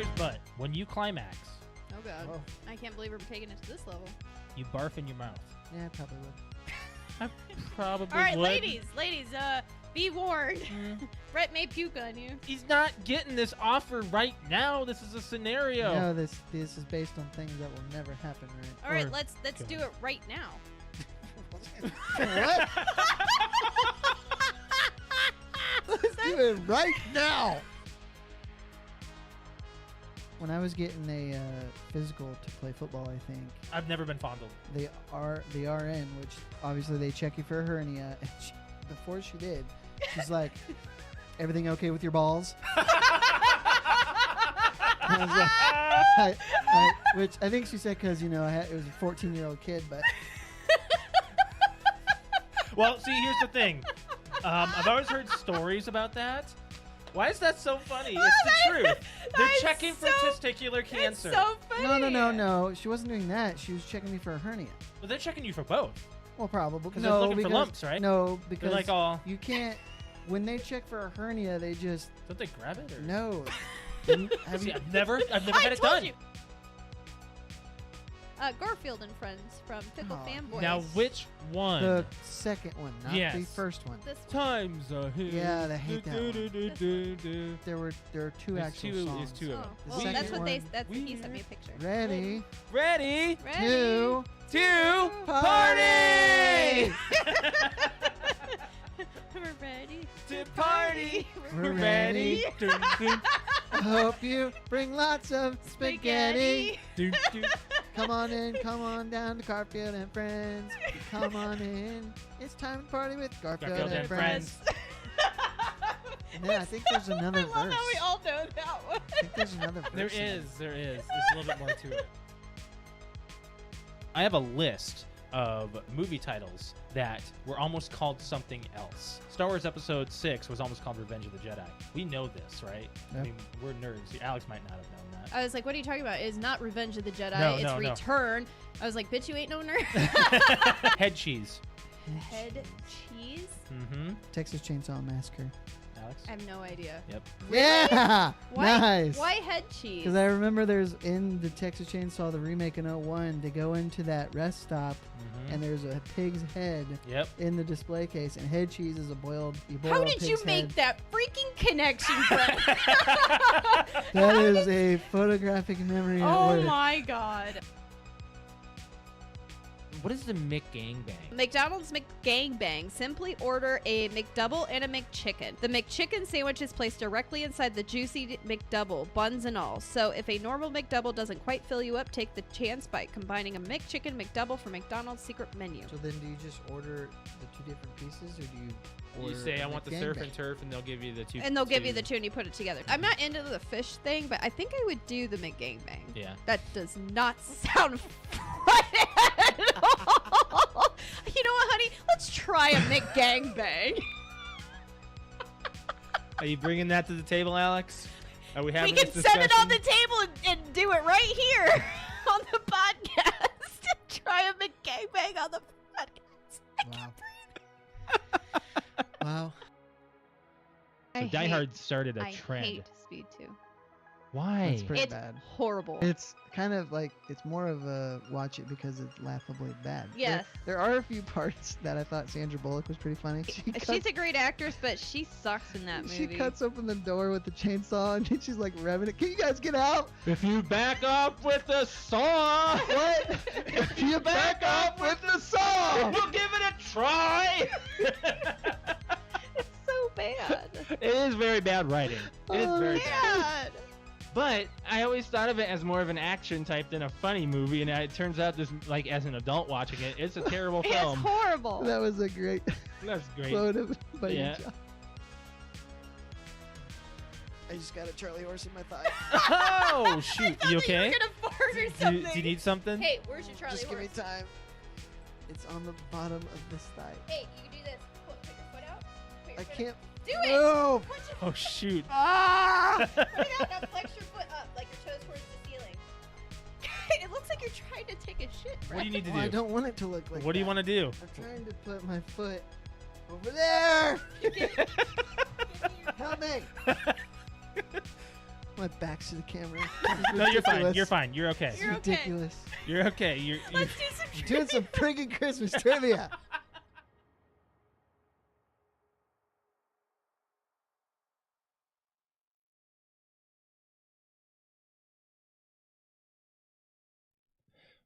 Tyler's butt, when you climax, Oh god. Oh. I can't believe we're taking it to this level. you barf in your mouth. Yeah, I probably would. I probably All right, would. ladies, be warned. Brett may puke on you. He's not getting this offer right now. This is a scenario. No, this is based on things that will never happen, right? All right, Or- let's do it right now. What? Let's do it right now. When I was getting a physical to play football, I think I've never been fondled. the RN, which obviously they check you for a hernia. And before she did, she's like, "Everything okay with your balls?" And I was like, which I think she said because it was a 14-year-old kid, but Well, see, here's the thing. I've always heard stories about that. Why is that so funny? It's the truth. They're checking for testicular cancer. It's so funny. no. She wasn't doing that. She was checking me for a hernia. Well, they're checking you for both. Well, probably. 'Cause they're looking for lumps, right? No, because They're like all. you can't. When they check for a hernia, they just Don't they grab it? Or? no. Have See, you? I've never I had it told done. you. Garfield and Friends from Pickle Aw. Fanboys. Now, which one? The second one, not the Yes. first one. This one. Times ahead. Yeah, they hate that one. one. There are two There's actual two- songs. there's two of Oh, them. The well, second that's what one, he sent me a picture. Ready? Ready? Ready? Two. Two. Party! We're ready To party. We're ready. Dun, dun, I hope you bring lots of spaghetti. dun, dun. Come on in, come on down to Garfield and Friends. Come on in. It's time to party with Garfield, Garfield and and Friends. And then I think there's another I love verse. how we all know that one. I think there's another verse. There in it. is. There's a little bit more to it. I have a list of movie titles that were almost called something else. Star Wars Episode 6 was almost called Revenge of the Jedi. We know this, right? Yep. I mean, we're nerds. Alex might not have known that. I was like, what are you talking about? It's not Revenge of the Jedi. No, it's no, no. Return. I was like, bitch, you ain't no nerd. Head cheese. Head cheese? Mm-hmm. Texas Chainsaw Massacre. Alex? I have no idea. Yep. Yeah! Why, Nice! Why head cheese? Because I remember there's in the Texas Chainsaw, the remake in '01, they go into that rest stop Mm-hmm. and there's a pig's head Yep. in the display case, and head cheese is you boil How a did you pig's make head. that freaking connection, Brett? That is a photographic memory. at Oh work. my god. What is the McGangbang? McDonald's McGangbang. Simply order a McDouble and a McChicken. The McChicken sandwich is placed directly inside the juicy McDouble, buns and all. So if a normal McDouble doesn't quite fill you up, take the chance by combining a McChicken McDouble from McDonald's secret menu. So then do you just order the two different pieces, or do you order You say, a I want the surf McGangbang? and turf, and they'll give you the two. And they'll give you the two and you put it together. I'm not into the fish thing, but I think I would do the McGangbang. Yeah. That does not sound right at all. You know what, honey? Let's try a McGangbang. Are you bringing that to the table, Alex? Are we We having can this set it on the discussion? table and do it right here on the podcast. Try a McGangbang on the podcast. Wow. Wow. So Die Hard started a I trend. hate Speed 2. Why? That's pretty It's bad. horrible. It's kind of like, it's more of a watch it because it's laughably bad. Yes. There are a few parts that I thought Sandra Bullock was pretty funny. She's a great actress, but she sucks in that movie. She cuts open the door with the chainsaw and she's like revving it. Can you guys get out? If you back up with the saw, What? if you back up with the saw, we'll give it a try. It's so bad. It is very bad writing. It is Oh, very bad. Bad. But I always thought of it as more of an action type than a funny movie, and it turns out this, like, as an adult watching it, it's a terrible It's film. horrible. That was a great That's great. quote of by Yeah. John. I just got a Charlie horse in my thigh. Oh shoot! You okay? You were gonna fart or Do something. you need something? Hey, where's your Charlie Just give me horse? time. It's on the bottom of this thigh. Hey, you can do this. Put your foot out. Put your I foot can't. out. Do it. No. Put your Oh shoot! Ah! Put it out. Now flex your foot up, like your toes towards the ceiling. It looks like you're trying to take a shit. What do you need to Well, I do? don't want it to look like What do you that. want to do? I'm trying to put my foot over there. Help me. My back's to the camera. No, you're fine. Ridiculous. You're fine. You're okay. It's You're okay. ridiculous. You're okay. Let's do some You're doing some friggin' Christmas trivia.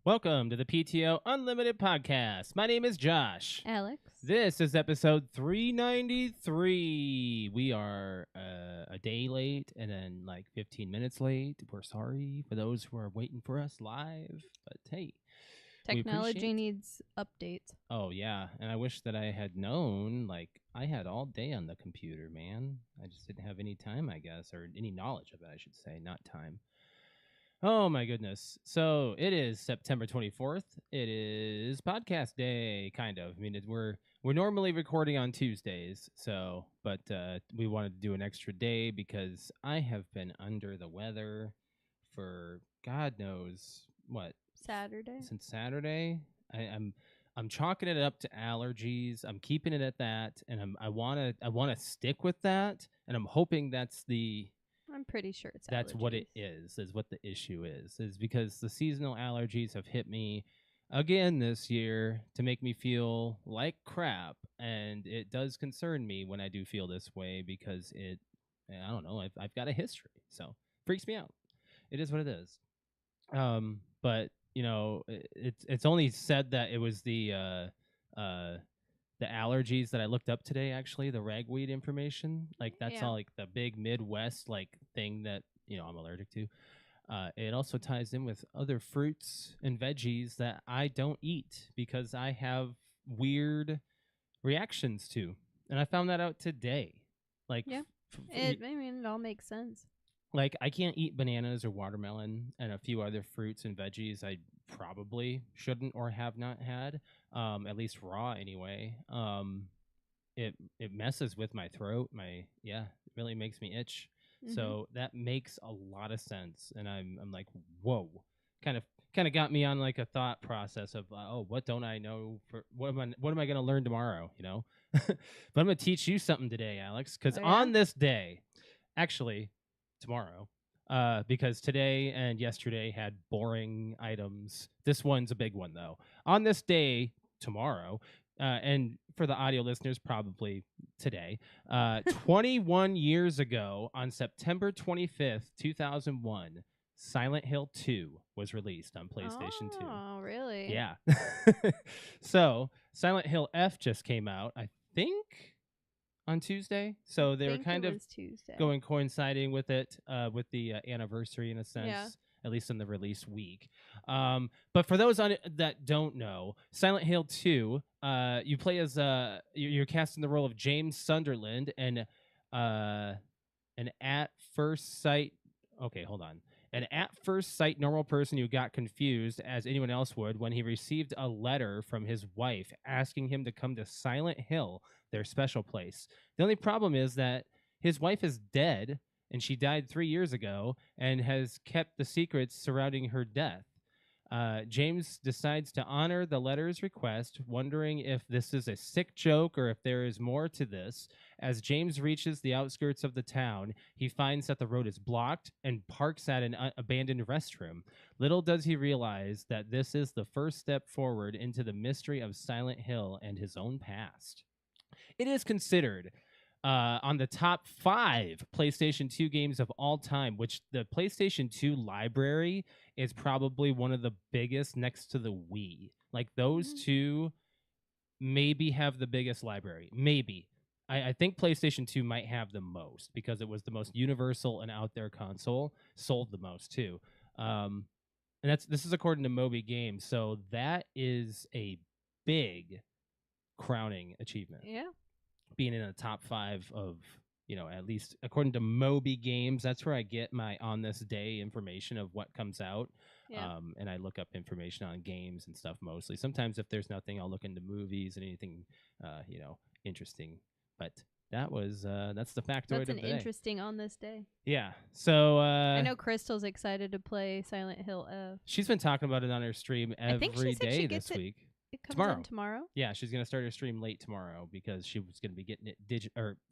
Welcome to the PTO Unlimited podcast. My name is Josh. Alex. This is episode 393. We are a day late and then like 15 minutes late. We're sorry for those who are waiting for us live, but hey. we Technology appreciate- needs updates. Oh, yeah. And I wish that I had known, like, I had all day on the computer, man. I just didn't have any time, I guess, or any knowledge of it, I should say, not time. Oh, my goodness. So it is September 24th. It is podcast day, kind of. I mean, we're normally recording on Tuesdays, but we wanted to do an extra day because I have been under the weather for God knows what. Saturday. Since Saturday. I'm chalking it up to allergies. I'm keeping it at that, and I wanna stick with that, and I'm hoping I'm pretty sure it's that's allergies. what it is what the issue is because the seasonal allergies have hit me again this year to make me feel like crap, and it does concern me when I do feel this way because I don't know, I've got a history, so freaks me out. It is what it is. But you know, it's only said that it was the allergies that I looked up today. Actually, the ragweed information, like that's Yeah. all like the big Midwest like thing that I'm allergic to. It also ties in with other fruits and veggies that I don't eat because I have weird reactions to, and I found that out today. Like, Yeah. I mean, it all makes sense. like I can't eat bananas or watermelon and a few other fruits and veggies I probably shouldn't or have not had, at least raw anyway. It messes with my throat. It really makes me itch. Mm-hmm. So that makes a lot of sense, and I'm like, whoa, kind of got me on like a thought process of what don't I know for what am I going to learn tomorrow? But I'm going to teach you something today, Alex, because Oh, yeah? on this day, actually tomorrow, because today and yesterday had boring items. This one's a big one, though. On this day, tomorrow, and for the audio listeners, probably today, 21 years ago, on September 25th, 2001, Silent Hill 2 was released on PlayStation 2. Oh, really? Yeah. So, Silent Hill F just came out, I think, on Tuesday, so they were kind of Tuesday. coinciding with it, with the anniversary in a sense, at least in the release week. But for those that don't know, Silent Hill 2, you play as you're cast in the role of James Sunderland, and an at first sight. Okay, hold on. An at first sight normal person who got confused, as anyone else would, when he received a letter from his wife asking him to come to Silent Hill, their special place. The only problem is that his wife is dead, and she died 3 years ago, and has kept the secrets surrounding her death. James decides to honor the letter's request, wondering if this is a sick joke or if there is more to this. As James reaches the outskirts of the town, he finds that the road is blocked and parks at an abandoned restroom. Little does he realize that this is the first step forward into the mystery of Silent Hill and his own past. It is considered on the top 5 PlayStation 2 games of all time, which the PlayStation 2 library is probably one of the biggest next to the Wii. Like those two maybe have the biggest library. Maybe. I think PlayStation 2 might have the most because it was the most universal and out there console, sold the most too. And this is according to Moby Games, so that is a big crowning achievement. Yeah. Being in the top 5 of, at least according to Moby Games, that's where I get my on this day information of what comes out. Yeah. And I look up information on games and stuff mostly. Sometimes if there's nothing, I'll look into movies and anything, interesting. But that's the factoid That's of an the day. interesting on this day. Yeah. So I know Crystal's excited to play Silent Hill F. she's been talking about it on her stream I think she every said day she this gets it- week. It comes Tomorrow. in tomorrow. Yeah, she's gonna start her stream late tomorrow because she was gonna be getting it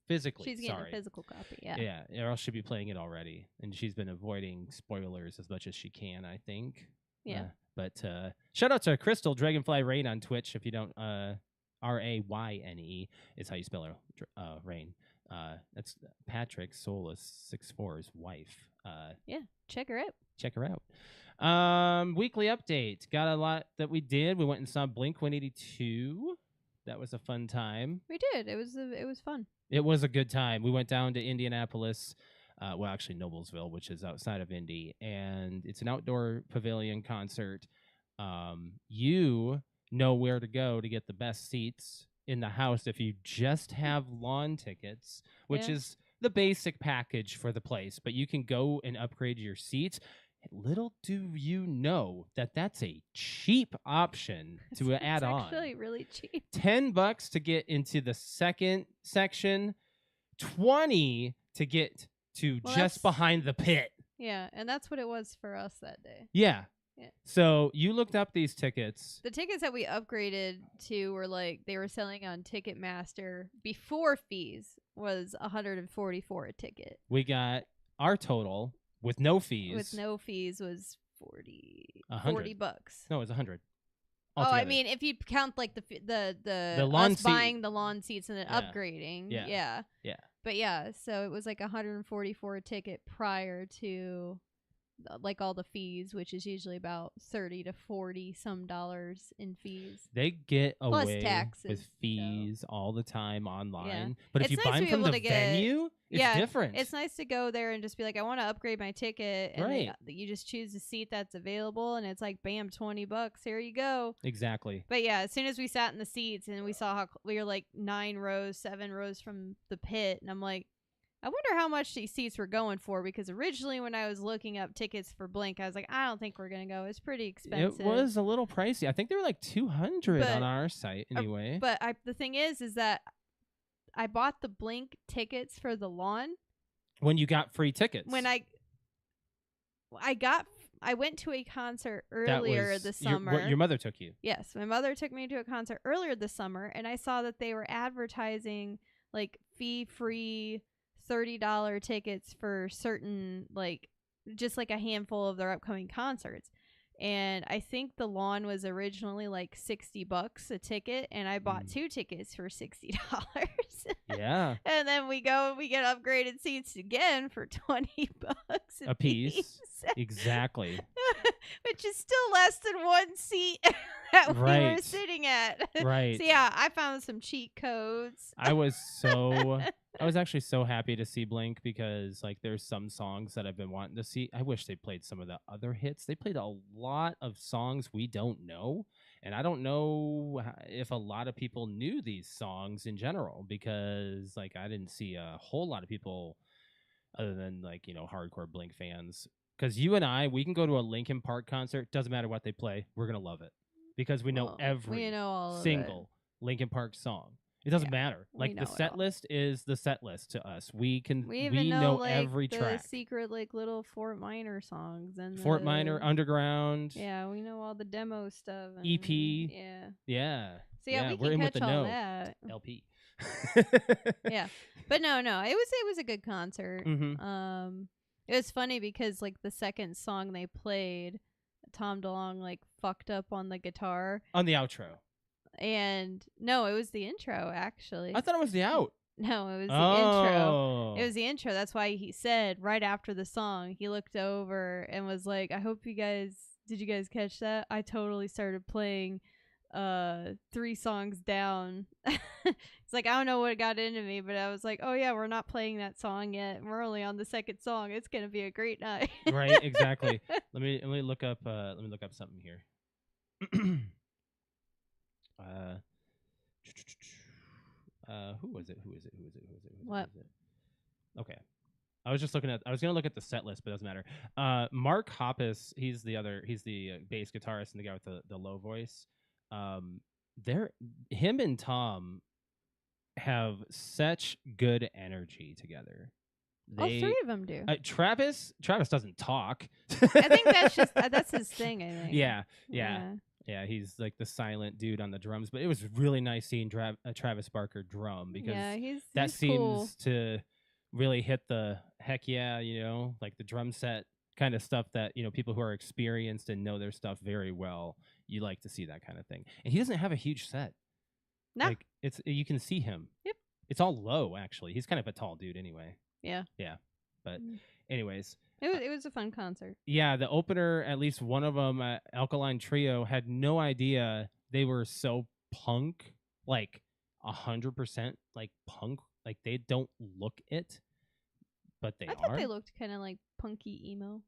physically. She's getting a physical copy. Yeah. Yeah, or else she'd be playing it already, and she's been avoiding spoilers as much as she can, I think. Yeah. But shout out to Crystal Dragonfly Rain on Twitch. If you don't, RAYNE is how you spell Rain. That's Patrick Solus 64's wife. Yeah, check her out. Check her out. Weekly update. Got a lot that we did. We went and saw Blink 182. That was a fun time. We did. It was fun. It was a good time. We went down to Indianapolis. Well, actually Noblesville, which is outside of Indy, and it's an outdoor pavilion concert. You know where to go to get the best seats in the house if you just have lawn tickets, which is the basic package for the place. But you can go and upgrade your seats. Little do you know that that's a cheap option to add on. It's actually really cheap. $10 to get into the second section, $20 to get to just behind the pit. Yeah, and that's what it was for us that day. Yeah. So you looked up these tickets. The tickets that we upgraded to were they were selling on Ticketmaster before fees was $144 a ticket. We got our total with no fees. With no fees was $40. No, it was 100. Oh, I mean, if you count the lawn buying the lawn seats and then upgrading, yeah. But yeah, so it was $144 a ticket prior to all the fees, which is usually about $30 to $40 some in fees. They get plus away taxes, with fees all the time online. Yeah. But if It's you nice buy them to be from able the to venue, it's different. It's nice to go there and just be like, I want to upgrade my ticket, and then you just choose the seat that's available, and it's bam, $20. Here you go. Exactly. But yeah, as soon as we sat in the seats and we saw how we were 7 rows from the pit, and I'm like, I wonder how much these seats were going for, because originally when I was looking up tickets for Blink, I was like, I don't think we're going to go. It's pretty expensive. It was a little pricey. I think they were $200 on our site anyway. But the thing is that I bought the Blink tickets for the lawn. When you got free tickets. When I went to a concert earlier this summer. Your mother took you. Yes, my mother took me to a concert earlier this summer, and I saw that they were advertising fee-free $30 tickets for certain just a handful of their upcoming concerts. And I think the lawn was originally $60 a ticket, and I bought 2 tickets for $60. Yeah. And then we get upgraded seats again for $20 a piece. Exactly. Which is still less than one seat that we were sitting at. Right. So yeah, I found some cheat codes. I was actually so happy to see Blink, because there's some songs that I've been wanting to see. I wish they played some of the other hits. They played a lot of songs we don't know, and I don't know if a lot of people knew these songs in general, because I didn't see a whole lot of people other than hardcore Blink fans. Because you and we can go to a Linkin Park concert, doesn't matter what they play, we're gonna love it, because we know every single Linkin Park song. It doesn't matter. The set list is the set list to us. We know every track. The secret little Fort Minor songs and Fort Minor, Underground. Yeah, we know all the demo stuff. And, EP. Yeah. Yeah. So yeah, we're we in can with catch the all no. that. LP. Yeah, but no, it was a good concert. Mm-hmm. It was funny because the second song they played, Tom DeLonge fucked up on the guitar on the outro. And no, it was the intro, actually. I thought it was the out. No, it was the intro. It was the intro. That's why he said right after the song, he looked over and was like, I hope did you guys catch that? I totally started playing 3 songs down. It's I don't know what got into me, but I was like, oh yeah, we're not playing that song yet. We're only on the second song. It's going to be a great night. Right, exactly. Let me look up something here. Who was it? What? Okay. I was going to look at the set list, but it doesn't matter. Mark Hoppus, he's the bass guitarist and the guy with the low voice. Him and Tom have such good energy together. All 3 of them do. Travis doesn't talk. I think that's his thing. I think. Yeah. Yeah, he's like the silent dude on the drums, but it was really nice seeing Travis Barker drum because that he's seems cool. to really hit the heck yeah, like the drum set kind of stuff that, people who are experienced and know their stuff very well, you like to see that kind of thing. And he doesn't have a huge set. No. Like you can see him. Yep. It's all low actually. He's kind of a tall dude anyway. Yeah. Yeah. But anyways, it was a fun concert. yeah, the opener, at least one of them, Alkaline Trio, had no idea they were so punk, like 100% like punk. Like they don't look it, but they I are. thought they looked kind of like punky emo.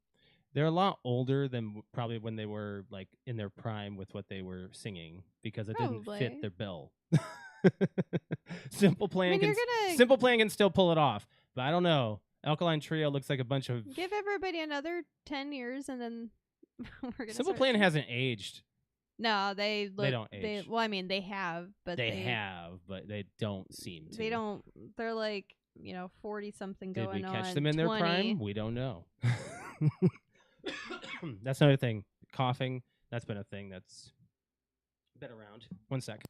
They're a lot older than probably when they were like in their prime with what they were singing because it didn't fit their bill. Simple Plan can still pull it off, but I don't know. Alkaline Trio looks like a bunch of... Give everybody another 10 years and then we're going to Simple Plan hasn't aged. No, they don't age. Well, I mean, they have, but but they don't seem to. They don't. They're like 40-something going on. Did we catch them in their prime? We don't know. That's another thing. Coughing. That's been a thing that's been around. One sec.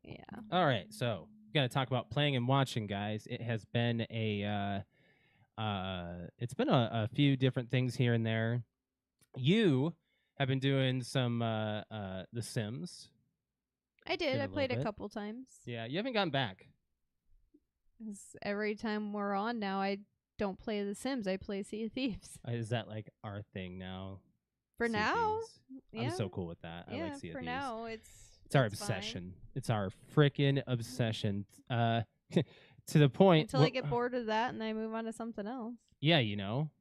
Yeah. All right, so we got to talk about playing and watching, guys. It has been a few different things here and there. You have been doing some The Sims. I did. I played a couple times. Yeah, you haven't gotten back. 'Cause every time we're on now, I don't play The Sims. I play Sea of Thieves. Is that like our thing now? For now, yeah. I'm so cool with that. Yeah, I like Sea of Thieves. For now, it's our obsession. Fine. It's our freaking obsession. To the point until I get bored of that and I move on to something else. Yeah,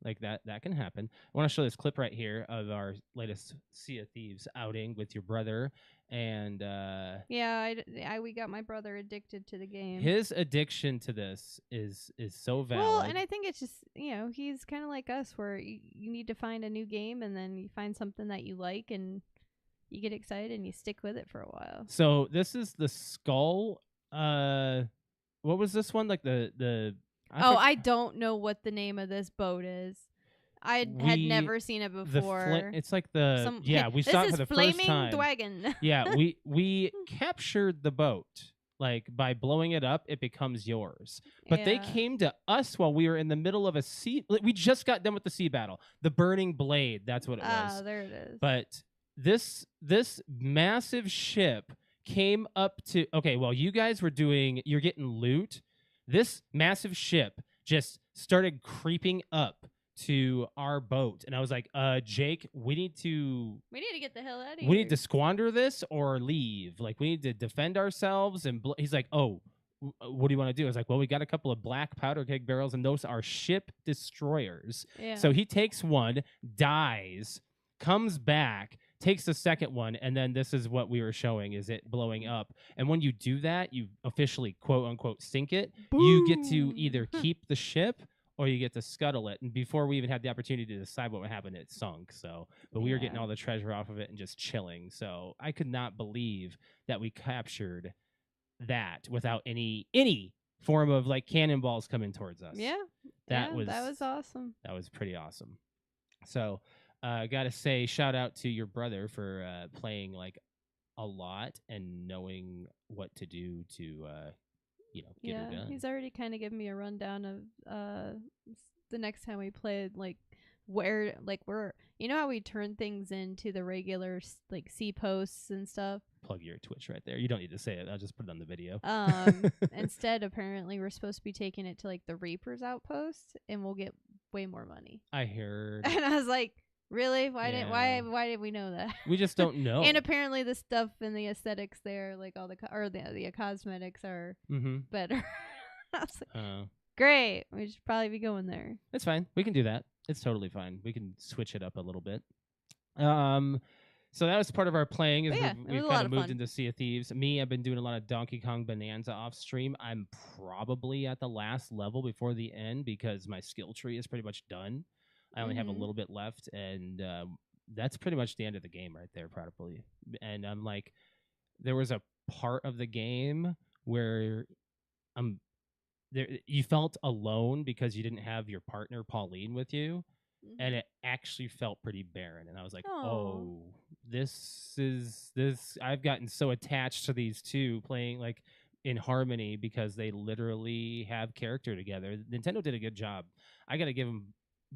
like that can happen. I want to show this clip right here of our latest Sea of Thieves outing with your brother, and we got my brother addicted to the game. His addiction to this is so valid. Well, and I think it's just he's kind of like us, where you need to find a new game, and then you find something that you like, and you get excited and you stick with it for a while. So this is the Skull. What was this one? Like the I don't know what the name of this boat is. I had never seen it before. It's like we saw it for the first time. Dragon. Yeah, we captured the boat. Like by blowing it up, it becomes yours. But they came to us while we were in the middle of a sea. We just got done with the sea battle. The Burning Blade. That's what it was. Oh, there it is. But this massive ship came up to. Okay, well, you guys were you're getting loot. This massive ship just started creeping up to our boat, and I was like, Jake, we need to get the hell out of here. We need to squander this or leave. Like, we need to defend ourselves. And he's like, oh, what do you want to do? I was like, well, we got a couple of black powder keg barrels, and those are ship destroyers. Yeah. So he takes one, dies, comes back, takes the second one, and then this is what we were showing, is it blowing up. And when you do that, you officially, quote unquote, sink it. Boom. You get to either keep the ship or you get to scuttle it. And before we even had the opportunity to decide what would happen, it sunk. But we were getting all the treasure off of it and just chilling. So I could not believe that we captured that without any form of like cannonballs coming towards us. Yeah. That was awesome. That was pretty awesome. So gotta say, shout out to your brother for playing like a lot and knowing what to do to get her done. He's already kind of given me a rundown of the next time we play, like where we're how we turn things into the regular like C posts and stuff. Plug your Twitch right there. You don't need to say it. I'll just put it on the video. Instead, apparently, we're supposed to be taking it to like the Reaper's outpost, and we'll get way more money. I heard. And I was like, really? Why did we know that? We just don't know. And apparently the stuff and the aesthetics there, like all the cosmetics are better. I was like, great. We should probably be going there. It's fine. We can do that. It's totally fine. We can switch it up a little bit. So that was part of our playing. Is we've kind of moved into Sea of Thieves. Me, I've been doing a lot of Donkey Kong Bonanza off stream. I'm probably at the last level before the end because my skill tree is pretty much done. I only have a little bit left, and that's pretty much the end of the game right there, probably. And I'm like, there was a part of the game where you felt alone because you didn't have your partner Pauline with you. and it actually felt pretty barren. And I was like, Aw. oh, this. I've gotten so attached to these two playing like in harmony because they literally have character together. Nintendo did a good job. I got to give them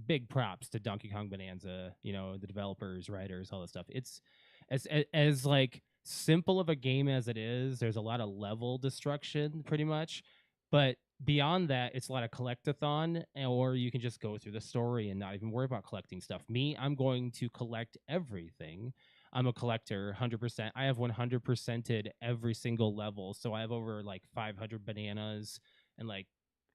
big props to Donkey Kong Bonanza, the developers, writers, all this stuff. It's as like simple of a game as it is. There's a lot of level destruction pretty much, but beyond that, it's a lot of collectathon, or you can just go through the story and not even worry about collecting stuff. Me, I'm going to collect everything. I'm a collector 100%. I have 100%ed every single level, so I have over like 500 bananas, and like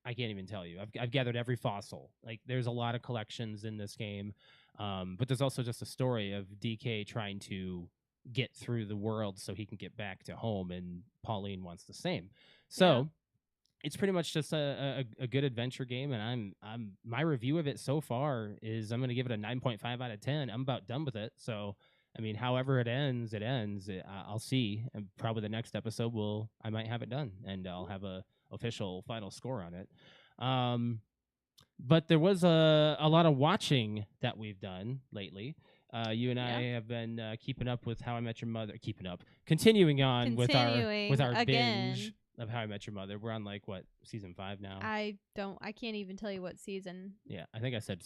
I can't even tell you. I've gathered every fossil. Like there's a lot of collections in this game, but there's also just a story of DK trying to get through the world so he can get back to home, and Pauline wants the same. So it's pretty much just a good adventure game, and I'm my review of it so far is I'm going to give it a 9.5 out of 10. I'm about done with it. So I mean, however it ends, it ends. I'll see. And probably the next episode I might have it done, and I'll have a official final score on it. But there was a lot of watching that we've done lately. You and I have been keeping up with How I Met Your Mother. Continuing on with our again. binge of How I Met Your Mother. We're on like what, season 5 now? I can't even tell you what season. Yeah, I think I said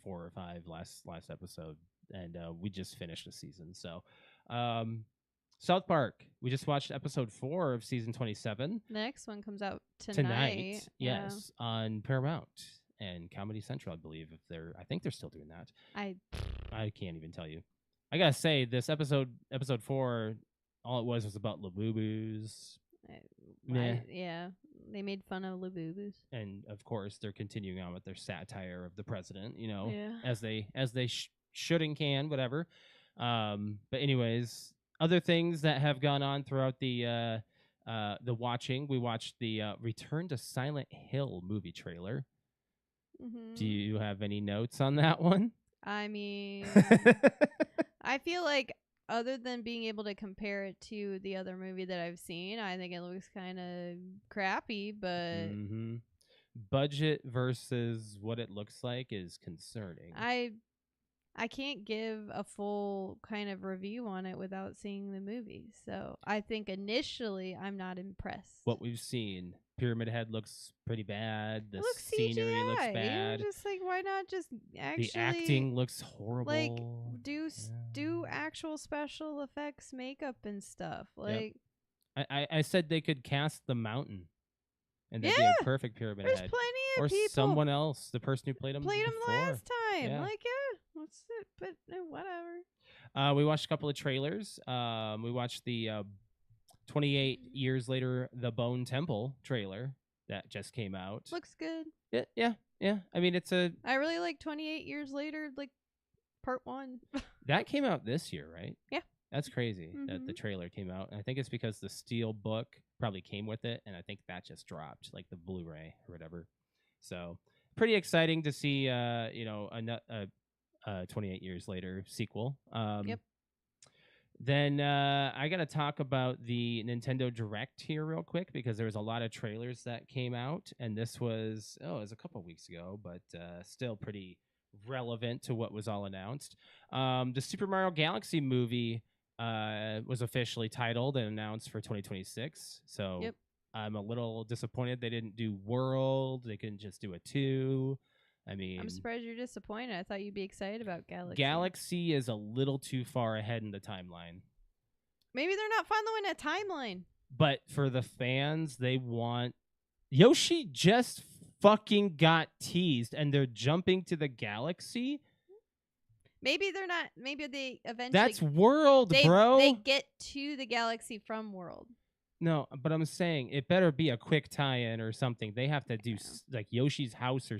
4 or 5 last episode, and we just finished the season. So, South Park. We just watched episode 4 of season 27. The next one comes out tonight. Yes, on Paramount and Comedy Central, I believe. I think they're still doing that. I can't even tell you. I gotta say, this episode 4, all it was about Labubu's. Yeah, they made fun of Labubu's, and of course they're continuing on with their satire of the president. Yeah. as they should and can, whatever. But anyways, other things that have gone on throughout the watching. We watched the Return to Silent Hill movie trailer. Do you have any notes on that one? I mean, I feel like other than being able to compare it to the other movie that I've seen, I think it looks kind of crappy, but budget versus what it looks like is concerning. I can't give a full kind of review on it without seeing the movie. So I think initially I'm not impressed. What we've seen, Pyramid Head looks pretty bad. The CGI. scenery looks bad. Just like, why not just actually? The acting looks horrible. Like do actual special effects, makeup and stuff. Like I said they could cast the Mountain, and that'd be a perfect Pyramid There's Head. plenty of or people. Someone else, the person who played him Played him before. last time. Yeah. Like, what's it? But whatever. We watched a couple of trailers. We watched the 28 years later, The Bone Temple trailer that just came out. Looks good. Yeah. I mean, I really like 28 years later, like part 1. That came out this year, right? Yeah. That's crazy that the trailer came out. And I think it's because the Steel book probably came with it, and I think that just dropped, like the Blu-ray or whatever. So pretty exciting to see, a 28 years later sequel. Yep. Then I got to talk about the Nintendo Direct here real quick, because there was a lot of trailers that came out, and this was it was a couple weeks ago, but still pretty relevant to what was all announced. The Super Mario Galaxy movie was officially titled and announced for 2026. So I'm a little disappointed they didn't do World. They couldn't just do a 2. I mean, I'm surprised you're disappointed. I thought you'd be excited about Galaxy. Galaxy is a little too far ahead in the timeline. Maybe they're not following a timeline. But for the fans, they want... Yoshi just fucking got teased, and they're jumping to the Galaxy? Maybe they're not. Maybe they eventually... That's World, bro. They get to the Galaxy from World. No, but I'm saying it better be a quick tie-in or something. They have to do like Yoshi's house or...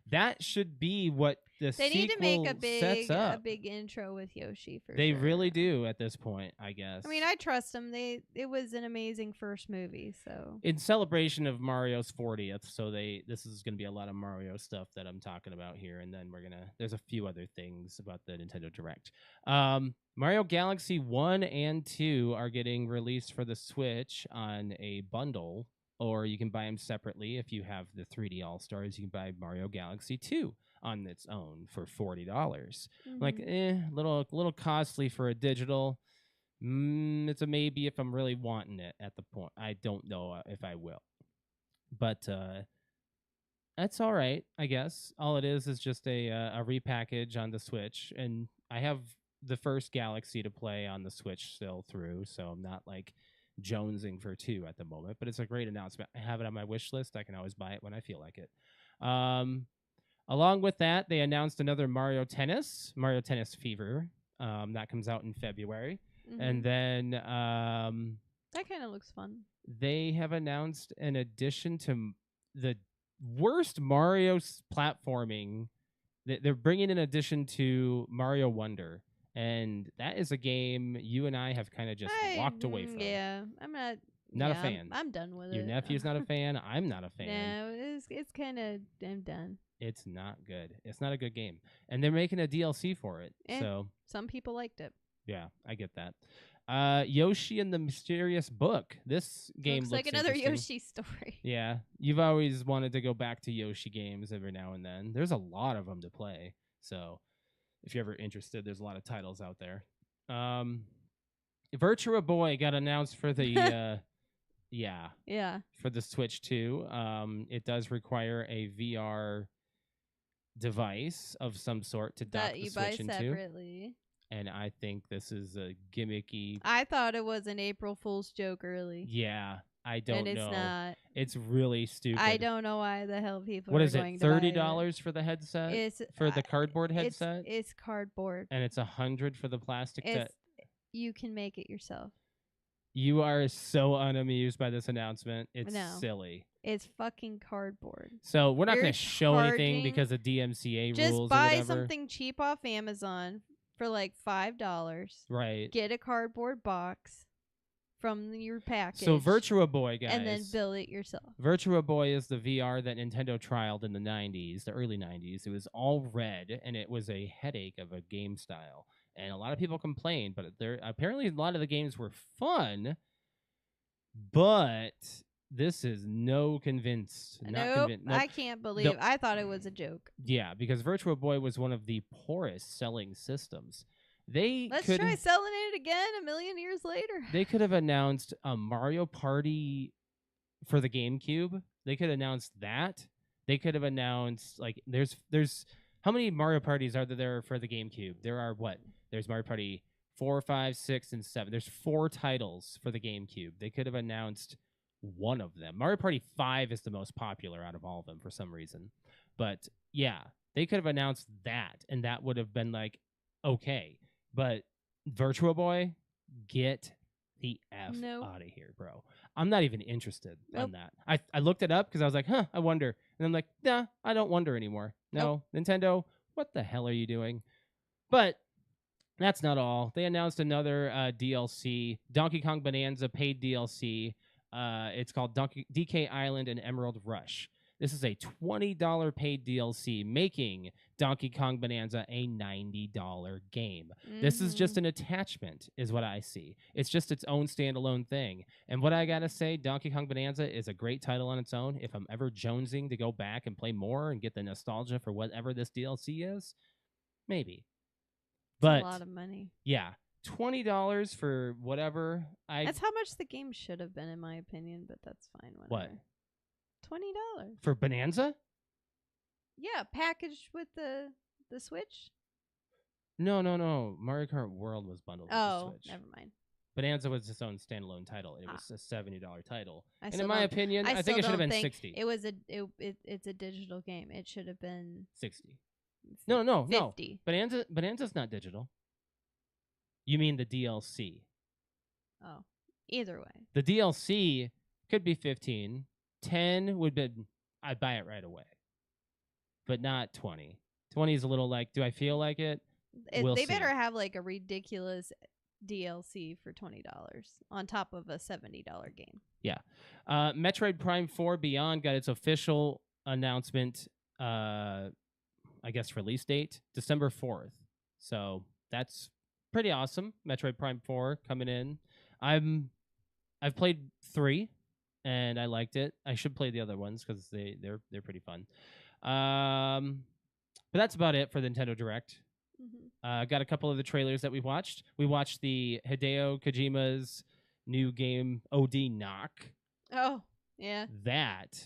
That should be what the they sequel need to make sets up. a big intro with Yoshi for They sure. really do at this point, I guess. I mean, I trust them. It was an amazing first movie, so in celebration of Mario's 40th, so this is going to be a lot of Mario stuff that I'm talking about here, and then there's a few other things about the Nintendo Direct. Mario Galaxy 1 and 2 are getting released for the Switch on a bundle or you can buy them separately. If you have the 3D All Stars, you can buy Mario Galaxy 2 on its own for $40. Like, little costly for a digital. It's a maybe if I'm really wanting it at the point. I don't know if I will, but that's all right, I guess. All it is just a repackage on the Switch, and I have the first Galaxy to play on the Switch still through, so I'm not like jonesing for 2 at the moment. But it's a great announcement. I have it on my wish list. I can always buy it when I feel like it. Along with that, they announced another Mario Tennis Fever. That comes out in February. And then that kind of looks fun. They have announced an addition to the worst Mario platforming. They're bringing an addition to Mario Wonder, and that is a game you and I have kind of just walked away from. Yeah, I'm not a fan. I'm done with it. Your nephew's not a fan. I'm not a fan. No, it's kind of, I'm done. It's not good. It's not a good game, and they're making a DLC for it. So some people liked it. Yeah, I get that. Yoshi and the Mysterious Book. This game looks like another Yoshi story. Yeah, you've always wanted to go back to Yoshi games every now and then. There's a lot of them to play. So if you're ever interested, there's a lot of titles out there. Virtua Boy got announced for the for the Switch 2. It does require a VR device of some sort to dock the Switch into. That you buy separately. And I think this is a gimmicky. I thought it was an April Fool's joke early. Yeah, I don't know. And it's not. It's really stupid. I don't know why the hell people what are is going it, to buy it. $30 for the headset? For the cardboard headset? It's cardboard. And it's $100 for the plastic set? You can make it yourself. You are so unamused by this announcement. It's silly. It's fucking cardboard. So we're not going to show anything because of DMCA rules or whatever. Just buy something cheap off Amazon for like $5. Right. Get a cardboard box from your package. So Virtua Boy, guys. And then build it yourself. Virtua Boy is the VR that Nintendo trialed in the 90s, the early 90s. It was all red, and it was a headache of a game style. And a lot of people complained, but apparently a lot of the games were fun, but this is convinced. Nope. I can't believe. I thought it was a joke. Yeah, because Virtua Boy was one of the poorest selling systems. Let's try selling it again a million years later. They could have announced a Mario Party for the GameCube. They could have announced that. They could have announced like there's how many Mario Parties are there for the GameCube? There are what? There's Mario Party 4, 5, 6, and 7. There's 4 titles for the GameCube. They could have announced one of them. Mario Party 5 is the most popular out of all of them for some reason. But yeah, they could have announced that, and that would have been like, okay. But Virtua Boy, get the F out of here, bro. I'm not even interested on that. I looked it up because I was like, I wonder. And I'm like, nah, I don't wonder anymore. No, Nintendo, what the hell are you doing? But that's not all. They announced another DLC, Donkey Kong Bonanza paid DLC. It's called DK Island and Emerald Rush. This is a $20 paid DLC, making Donkey Kong Bonanza a $90 game. This is just an attachment, is what I see. It's just its own standalone thing. And what I gotta say, Donkey Kong Bonanza is a great title on its own. If I'm ever jonesing to go back and play more and get the nostalgia for whatever this DLC is, maybe. But a lot of money. Yeah. $20 for whatever. That's how much the game should have been, in my opinion, but that's fine. Whatever. What? $20 for Bonanza? Yeah, packaged with the Switch. No. Mario Kart World was bundled with the Switch. Never mind. Bonanza was its own standalone title. It was a $70 title. And in my opinion, I think it should have been $60. It was it's a digital game. It should have been $60. No. 50. Bonanza's not digital. You mean the DLC? Oh, either way. The DLC could be 15. 10 would be, I'd buy it right away. But not 20. 20 is a little like, do I feel like it? They better have like a ridiculous DLC for $20 on top of a $70 game. Yeah. Metroid Prime 4 Beyond got its official announcement, I guess release date, December 4th. So that's pretty awesome. Metroid Prime 4 coming in. I've played 3. and I liked it. I should play the other ones because they're pretty fun. But that's about it for the Nintendo Direct. Got a couple of the trailers that we watched. We watched the Hideo Kojima's new game OD Knock. Oh, yeah. That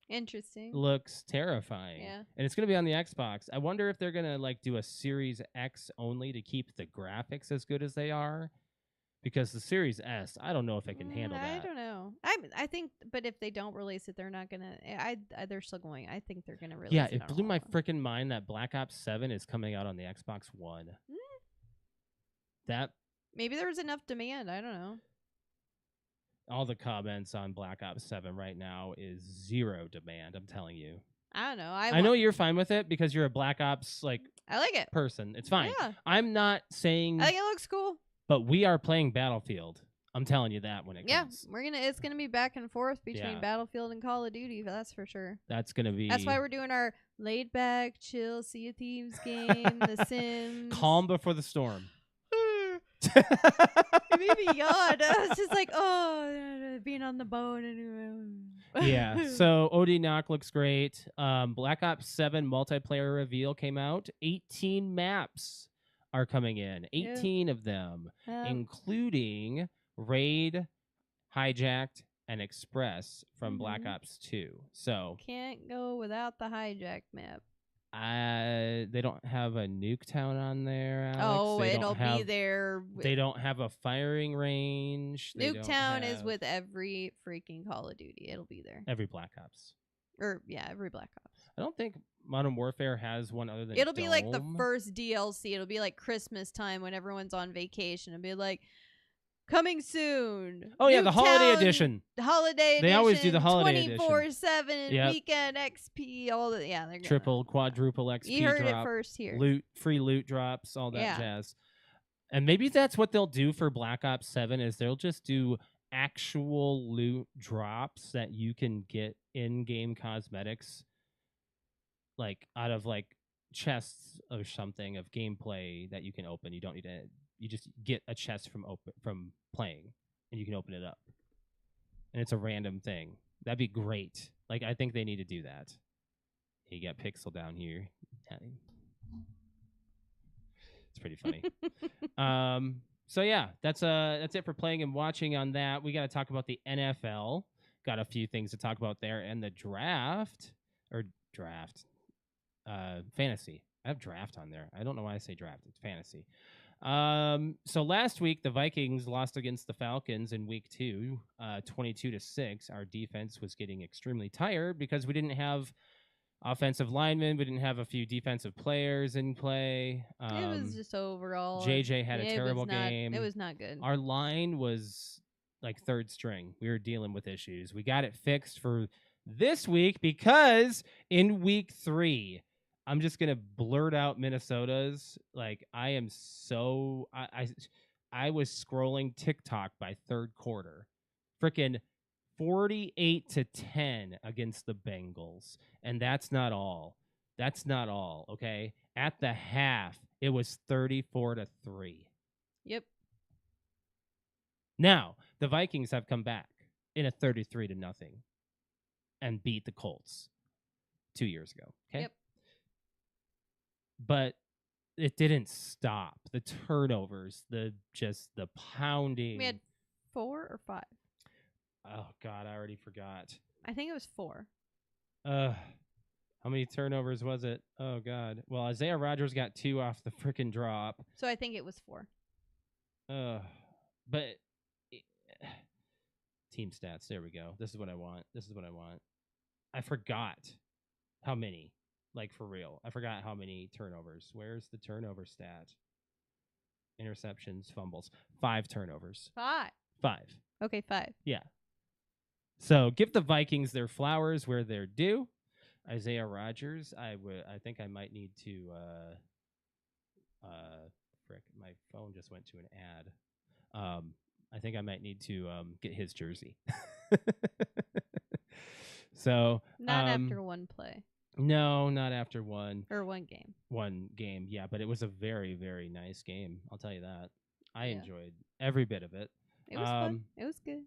interesting. Looks terrifying. Yeah. And it's going to be on the Xbox. I wonder if they're going to like do a Series X only to keep the graphics as good as they are. Because the Series S, I don't know if it can handle that. I don't know. I think, but if they don't release it, they're not gonna. They're still going. I think they're gonna release it. Yeah, it blew my freaking mind that Black Ops 7 is coming out on the Xbox One. That maybe there was enough demand. I don't know. All the comments on Black Ops 7 right now is zero demand. I'm telling you. I don't know. I know you're fine with it because you're a Black Ops I like it person. It's fine. Yeah. I'm not saying. I think it looks cool. But we are playing Battlefield. I'm telling you that when it comes. Yeah, it's gonna be back and forth between Battlefield and Call of Duty. That's for sure. That's gonna be. That's why we're doing our laid back, chill Sea of Thieves game, The Sims. Calm before the storm. It made me yawn. I was just like, being on the boat. Yeah. So OD Knock looks great. Black Ops 7 multiplayer reveal came out. 18 maps are coming in. 18 of them, including Raid, Hijacked, and Express from Black Ops 2. So can't go without the Hijacked map. They don't have a Nuketown on there, Alex. Oh, it'll be there. They don't have a firing range. Nuketown is with every freaking Call of Duty. It'll be there. Every Black Ops. Every Black Ops. I don't think Modern Warfare has one other than It'll be like the first DLC. It'll be like Christmas time when everyone's on vacation. It'll be like, coming soon. Oh, yeah, the holiday edition. They always do the holiday 24/7 weekend XP, all the they're triple, quadruple XP. You heard drop, it first here. Free loot drops, all that jazz. And maybe that's what they'll do for Black Ops 7 is they'll just do actual loot drops that you can get in-game cosmetics, like out of like chests or something of gameplay that you can open. You don't need to. You just get a chest from playing, and you can open it up. And it's a random thing. That'd be great. Like, I think they need to do that. You got Pixel down here. It's pretty funny. So yeah, that's it for playing and watching on that. We got to talk about the NFL. Got a few things to talk about there, and the draft. Fantasy. I have draft on there. I don't know why I say draft. It's fantasy. So last week the Vikings lost against the Falcons in week 2, 22-6. Our defense was getting extremely tired because we didn't have offensive linemen. We didn't have a few defensive players in play. It was just overall. JJ had a terrible game. It was not good. Our line was like third string. We were dealing with issues. We got it fixed for this week because in week 3, I'm just gonna blurt out Minnesota's. Like, I am so I was scrolling TikTok by third quarter, freaking 48-10 against the Bengals, and that's not all. Okay, at the half, it was 34-3. Yep. Now the Vikings have come back in a 33-0 and beat the Colts 2 years ago. Okay. Yep. But it didn't stop. The turnovers, the pounding. We had 4 or 5. Oh God, I already forgot. I think it was 4. How many turnovers was it? Oh God. Well, Isaiah Rodgers got 2 off the frickin' drop. So I think it was 4. But team stats. There we go. This is what I want. I forgot how many. Like, for real. I forgot how many turnovers. Where's the turnover stat? Interceptions, fumbles. 5 turnovers. 5. Okay, 5. Yeah. So give the Vikings their flowers where they're due. Isaiah Rodgers, I think I might need to frick, my phone just went to an ad. I think I might need to get his jersey. So not after one play. No, not after one. Or one game. One game, yeah, but it was a very, very nice game. I'll tell you that. I enjoyed every bit of it. It was fun. It was good.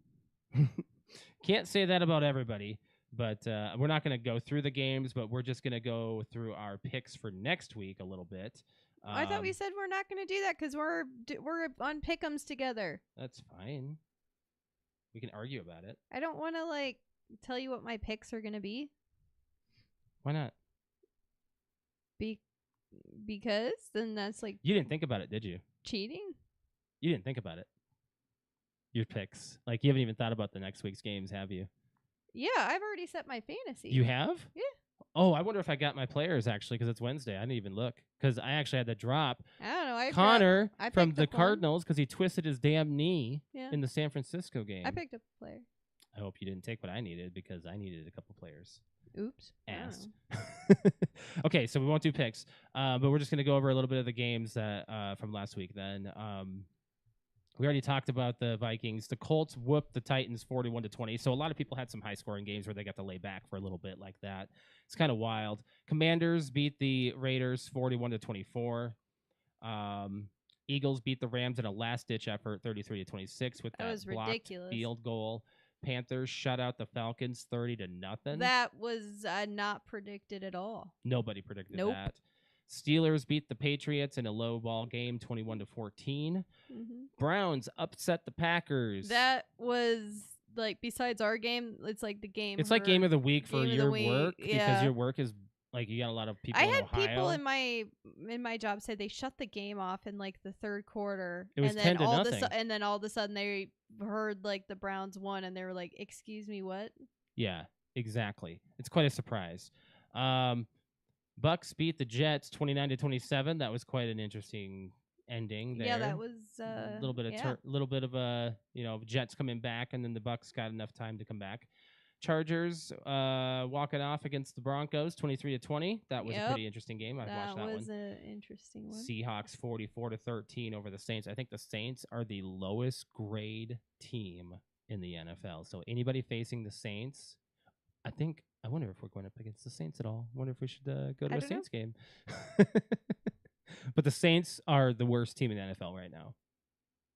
Can't say that about everybody, but we're not going to go through the games, but we're just going to go through our picks for next week a little bit. I thought we said we're not going to do that because we're on pick'ems together. That's fine. We can argue about it. I don't want to like tell you what my picks are going to be. Why not? Because then that's like you didn't think about it, did you? Cheating? You didn't think about it. Your picks, like you haven't even thought about the next week's games, have you? Yeah, I've already set my fantasy. You have? Yeah. Oh, I wonder if I got my players actually because it's Wednesday. I didn't even look because I actually had to drop I don't know. Connor I from picked the up one. Cardinals because he twisted his damn knee Yeah. in the San Francisco game. I picked up a player. I hope you didn't take what I needed because I needed a couple players. Oops. Ass. Okay, so we won't do picks, but we're just going to go over a little bit of the games that from last week then. We already talked about the Vikings. The Colts whooped the Titans 41-20. So a lot of people had some high-scoring games where they got to lay back for a little bit like that. It's kind of wild. Commanders beat the Raiders 41-24. Eagles beat the Rams in a last-ditch effort 33-26 with that was blocked ridiculous. field goal. Panthers shut out the Falcons 30-0. That was not predicted at all. Nobody predicted Nope. that. Steelers beat the Patriots in a low ball game 21-14. Mm-hmm. Browns upset the Packers. That was like besides our game, it's like the game. It's like game of the week for your work because yeah. your work is like you got a lot of people I in had Ohio. people in my job say they shut the game off in like the third quarter. It was and then 10-0. And then all of a sudden they heard like the Browns won and they were like, "Excuse me, what?" Yeah, exactly. It's quite a surprise. Bucks beat the Jets 29-27. That was quite an interesting ending there. Yeah, that was a little bit of a Jets coming back, and then the Bucks got enough time to come back. Chargers walking off against the Broncos 23-20. That was a pretty interesting game. I've watched that one. That was an interesting one. Seahawks 44-13 over the Saints. I think the Saints are the lowest grade team in the NFL. So anybody facing the Saints, I wonder if we're going up against the Saints at all. I wonder if we should go to a Saints game. But the Saints are the worst team in the NFL right now.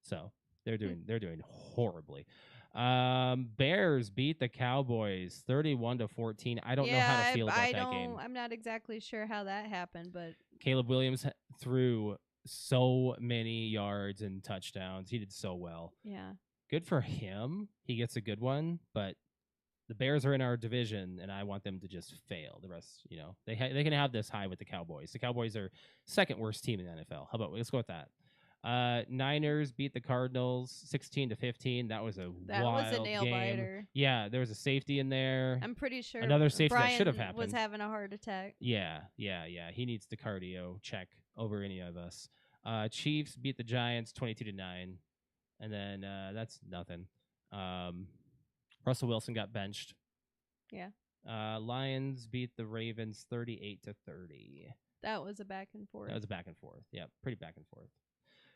So they're doing horribly. Bears beat the Cowboys 31-14. I don't know how to feel about that game. I'm not exactly sure how that happened, but Caleb Williams threw so many yards and touchdowns. He did so well. Yeah. Good for him. He gets a good one, but the Bears are in our division, and I want them to just fail. The rest, they can have this high with the Cowboys. The Cowboys are second worst team in the NFL. How about let's go with that? Niners beat the Cardinals 16-15. That was a nail game. Biter. Yeah, there was a safety in there. I'm pretty sure another safety Brian that should have happened. Was having a heart attack. Yeah. He needs the cardio check over any of us. Chiefs beat the Giants 22-9, and then that's nothing. Russell Wilson got benched. Yeah. Lions beat the Ravens 38-30. That was a back and forth. Yeah, pretty back and forth.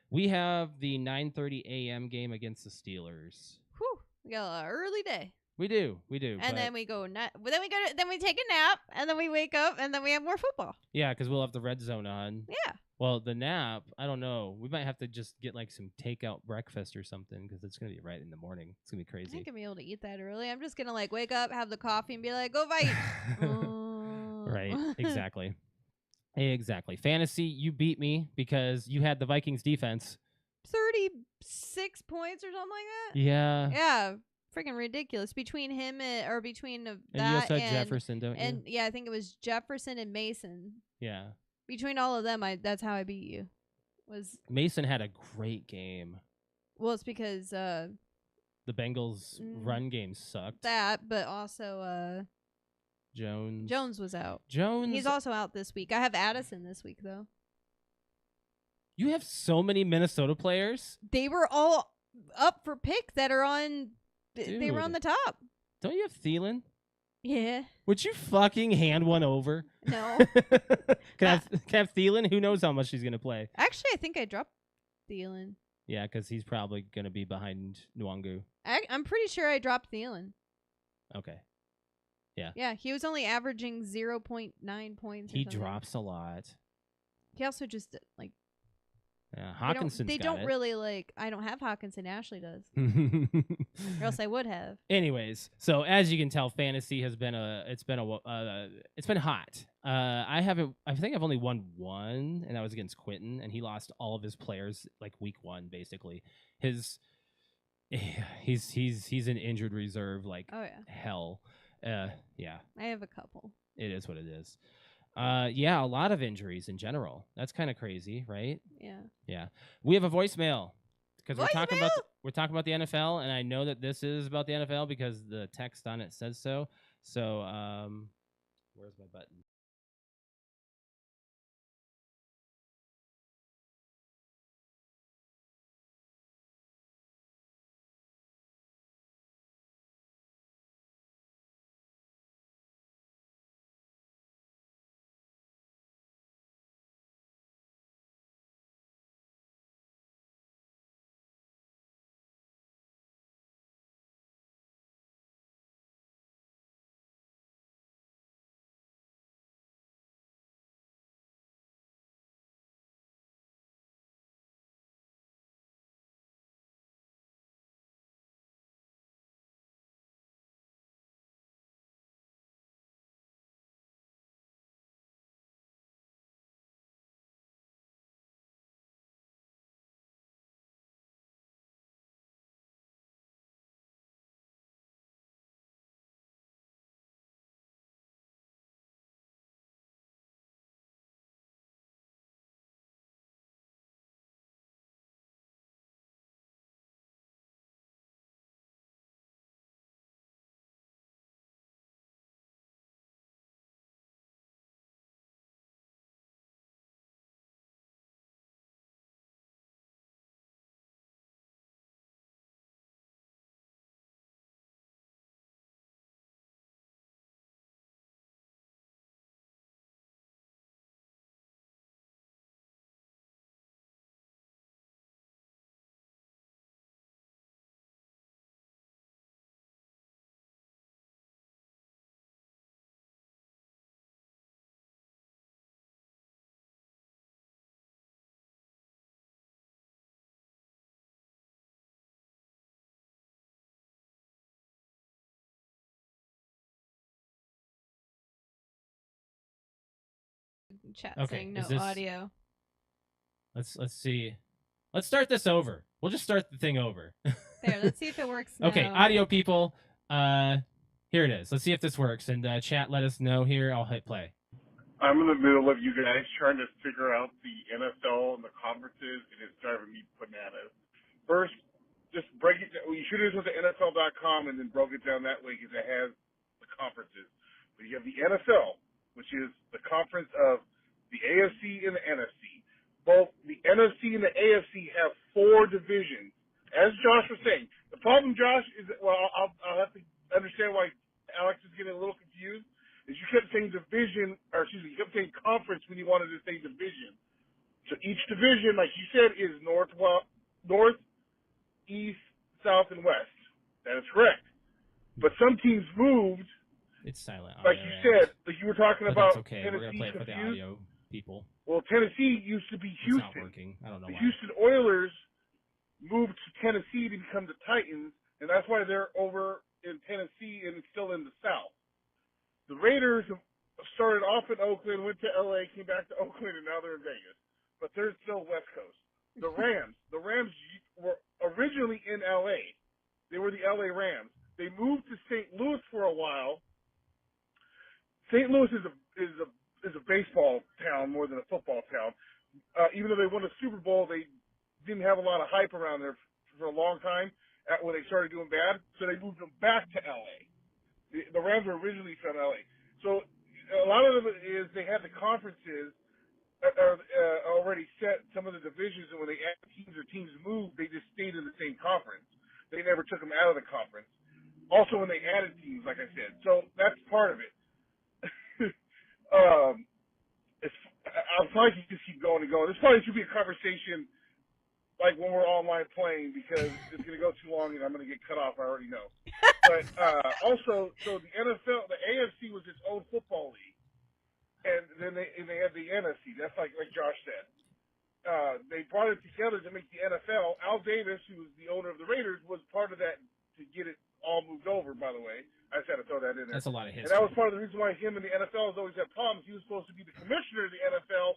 We have the 9:30 a.m. game against the Steelers. Whew, we got an early day. We do. And then we go then we take a nap, and then we wake up, and then we have more football. Yeah, because we'll have the red zone on. Yeah. Well, the nap, I don't know. We might have to just get like some takeout breakfast or something because it's gonna be right in the morning. It's gonna be crazy. I ain't gonna be able to eat that early. I'm just gonna like wake up, have the coffee, and be like, "Go fight!" Right. Exactly. Exactly. Fantasy, you beat me because you had the Vikings defense. 36 points or something like that. Yeah. Yeah. Freaking ridiculous. Between him and that and you also had Jefferson, don't you? And yeah, I think it was Jefferson and Mason. Yeah. Between all of them, that's how I beat you. Mason had a great game. Well, it's because the Bengals run game sucked. That, but also Jones was out. He's also out this week. I have Addison this week though. You have so many Minnesota players. They were all up for pick that are on. Dude. They were on the top. Don't you have Thielen? Yeah. Would you fucking hand one over? No. Can I have Thielen? Who knows how much he's gonna play? Actually, I think I dropped Thielen. Yeah, because he's probably gonna be behind Nwangu. I'm pretty sure I dropped Thielen. Okay. Yeah. Yeah, he was only averaging 0.9 points. He drops a lot. He also just Yeah, Hawkinson's They got don't it. really like. I don't have Hawkinson. Ashley does, or else I would have. Anyways, so as you can tell, fantasy has been it's been hot. I think I've only won one, and that was against Quentin, and he lost all of his players like week 1, basically. He's an injured reserve like hell. Yeah. I have a couple. It is what it is. Yeah, a lot of injuries in general. That's kind of crazy, right? Yeah. Yeah. We have a voicemail because we're talking about the NFL, and I know that this is about the NFL because the text on it says so. So, where's my button? Chat Okay, saying no audio. Let's see. Let's start this over. We'll just start the thing over. There, let's see if it works now. Okay, audio people. Here it is. Let's see if this works. And chat, let us know here. I'll hit play. I'm in the middle of you guys trying to figure out the NFL and the conferences, and it's driving me bananas. First, just break it down. You should have went to NFL.com and then broke it down that way because it has the conferences. But you have the NFL, which is the conference of the AFC and the NFC. Both the NFC and the AFC have 4 divisions. As Josh was saying, the problem, Josh, is that, well, I'll have to understand why Alex is getting a little confused. Is you kept saying division, or excuse me, you kept saying conference when you wanted to say division. So each division, like you said, is north, east, south, and west. That is correct. But some teams moved. It's silent. Like you said, like you were talking about. That's okay. Tennessee. We're gonna play it for the audio people. Well, Tennessee used to be Houston. It's not working. I don't know the why. Houston Oilers moved to Tennessee to become the Titans, and that's why they're over in Tennessee and still in the South. The Raiders started off in Oakland, went to L.A., came back to Oakland, and now they're in Vegas. But they're still West Coast. The Rams were originally in L.A. They were the L.A. Rams. They moved to St. Louis for a while. St. Louis is a baseball town more than a football town. Even though they won a Super Bowl, they didn't have a lot of hype around there for a long time when they started doing bad. So they moved them back to L.A. The Rams were originally from L.A. So a lot of it is they had the conferences already set, some of the divisions, and when they added teams or teams moved, they just stayed in the same conference. They never took them out of the conference. Also, when they added teams, like I said. So that's part of it. I'll probably just keep going and going. This probably should be a conversation like when we're online playing because it's going to go too long and I'm going to get cut off. I already know. But also, so the NFL, the AFC was its own football league, and then they had the NFC. That's like Josh said. they brought it together to make the NFL. Al Davis, who was the owner of the Raiders, was part of that to get it all moved over, by the way. I just had to throw that in there. That's a lot of history. And that was part of the reason why him and the NFL has always had problems. He was supposed to be the commissioner of the NFL,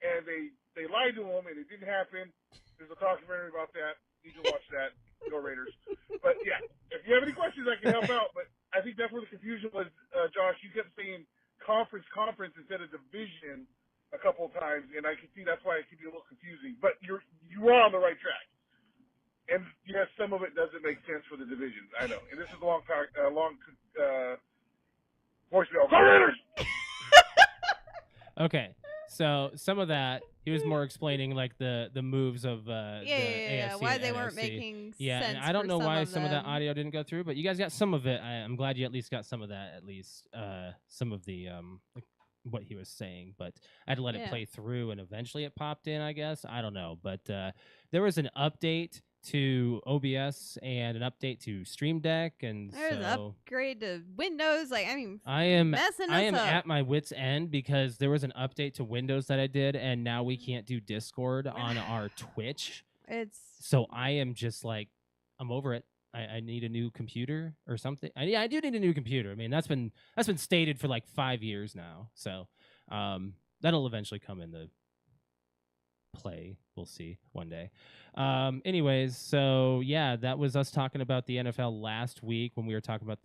and they lied to him, and it didn't happen. There's a documentary about that. You can watch that. Go Raiders. But, yeah, if you have any questions, I can help out. But I think that's where the confusion was, Josh. You kept saying conference instead of division a couple of times, and I can see that's why it can be a little confusing. But you are on the right track. And yes, some of it doesn't make sense for the divisions. I know. And this is a long voicemail. Go Raiders! Okay, so some of that he was more explaining like the moves of the AFC why and they weren't NFC. making Yeah, sense. and I don't know why some of that them. audio didn't go through, but you guys got some of it. I'm glad you at least got some of that. At least some of the what he was saying, but I had to let it play through, and eventually it popped in. I guess I don't know, but there was an update to OBS and an update to Stream Deck, and There's an upgrade to Windows. Like, I mean, I am messing us up. at my wit's end because there was an update to Windows that I did, and now we can't do Discord on our Twitch. So I am just like, I'm over it. I need a new computer or something. I do need a new computer. I mean, that's been stated for like 5 years now. So that'll eventually come into play. We'll see one day. Anyways, so yeah, that was us talking about the NFL last week when we were talking about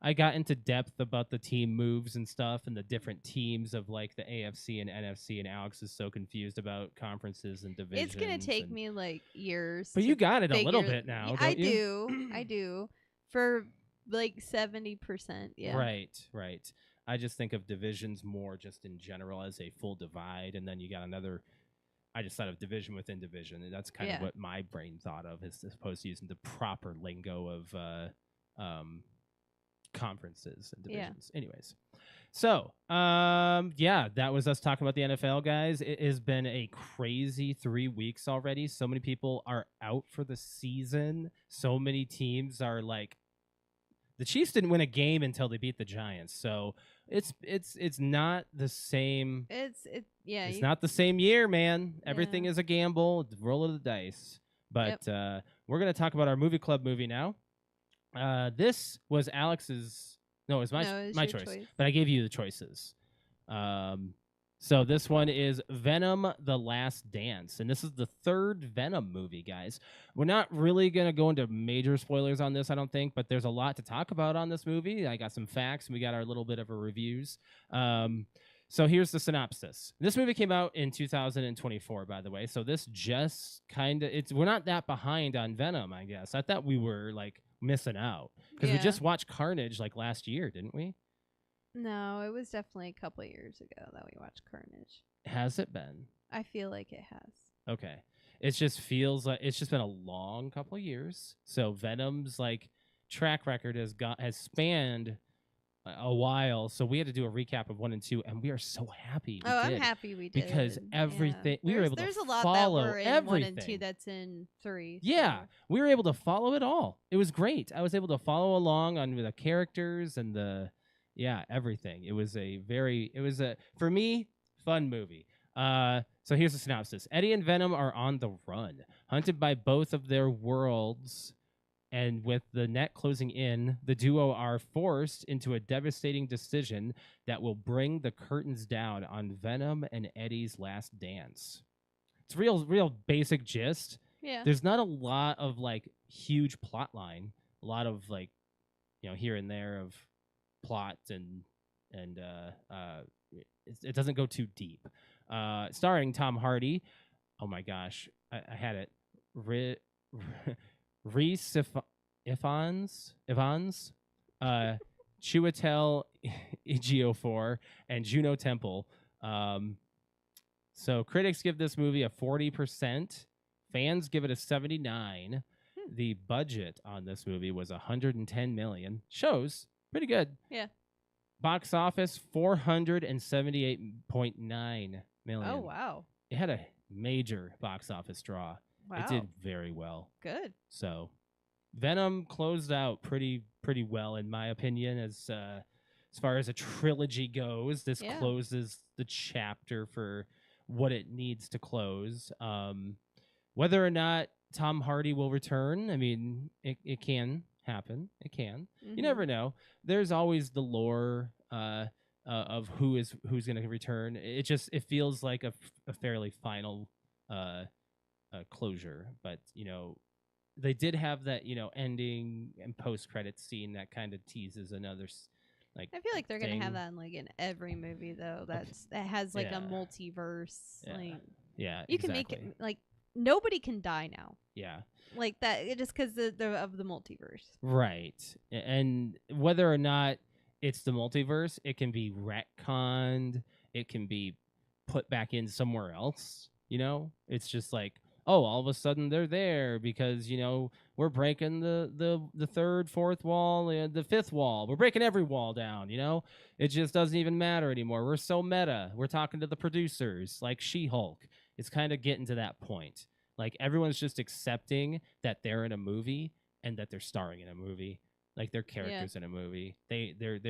I got into depth about the team moves and stuff and the different teams of like the AFC and NFC, and Alex is so confused about conferences and divisions. It's gonna take me like years. But you got it a little bit now. Yeah, don't you? I do. For like 70%. Yeah. Right. I just think of divisions more just in general as a full divide, and then you got another. I just thought of division within division, and that's kind of what my brain thought of, as opposed to using the proper lingo of conferences and divisions. Anyways, so that was us talking about the NFL, guys. It has been a crazy 3 weeks already. So many people are out for the season. So many teams are like, the Chiefs didn't win a game until they beat the Giants. So it's not the same. It's not the same year, man. Everything is a gamble, roll of the dice. But we're gonna talk about our movie club movie now. This was Alex's. No, it was my choice. But I gave you the choices. So this one is Venom: The Last Dance, and this is the third Venom movie, guys. We're not really going to go into major spoilers on this, I don't think, but there's a lot to talk about on this movie. I got some facts, and we got our little bit of a reviews. So here's the synopsis. This movie came out in 2024, by the way, so this just kind of, we're not that behind on Venom, I guess. I thought we were, like, missing out, because we just watched Carnage, like, last year, didn't we? No, it was definitely a couple of years ago that we watched Carnage. Has it been? I feel like it has. Okay. It just feels like it's just been a long couple of years. So Venom's like track record has spanned a while. So we had to do a recap of 1 and 2, and we are so happy we did. I'm happy we did. Because everything we were able to follow. There's a lot that were in everything. 1 and 2 that's in 3. Yeah, we were able to follow it all. It was great. I was able to follow along on the characters and everything. It was for me, fun movie. So here's the synopsis. Eddie and Venom are on the run, hunted by both of their worlds, and with the net closing in, the duo are forced into a devastating decision that will bring the curtains down on Venom and Eddie's last dance. It's real basic gist. Yeah. There's not a lot of like huge plot line. A lot of like, here and there of plot and it doesn't go too deep. Starring Tom Hardy. Oh my gosh, I had it. Reese Ifans, Chiwetel Ejiofor, and Juno Temple. So critics give this movie a 40%. Fans give it a 79%. The budget on this movie was $110 million. Shows pretty good. Yeah. Box office $478.9 million. Oh wow. It had a major box office draw. Wow. It did very well. Good. So Venom closed out pretty well, in my opinion, as far as a trilogy goes. This closes the chapter for what it needs to close. Whether or not Tom Hardy will return, I mean, it can happen. It can. You never know. There's always the lore of who's going to return. It feels like a fairly final closure, but they did have that ending and post credits scene that kind of teases another like. I feel like they're thing. gonna have that in every movie though. That has like a multiverse. Yeah, you can make it like nobody can die now. Yeah, like that just because of the multiverse. Right, and whether or not it's the multiverse, it can be retconned. It can be put back in somewhere else. It's just like, oh, all of a sudden they're there because we're breaking the third, fourth wall, the fifth wall. We're breaking every wall down. It just doesn't even matter anymore. We're so meta. We're talking to the producers like She-Hulk. It's kind of getting to that point. Like everyone's just accepting that they're in a movie and that they're starring in a movie. Like they're characters in a movie. They're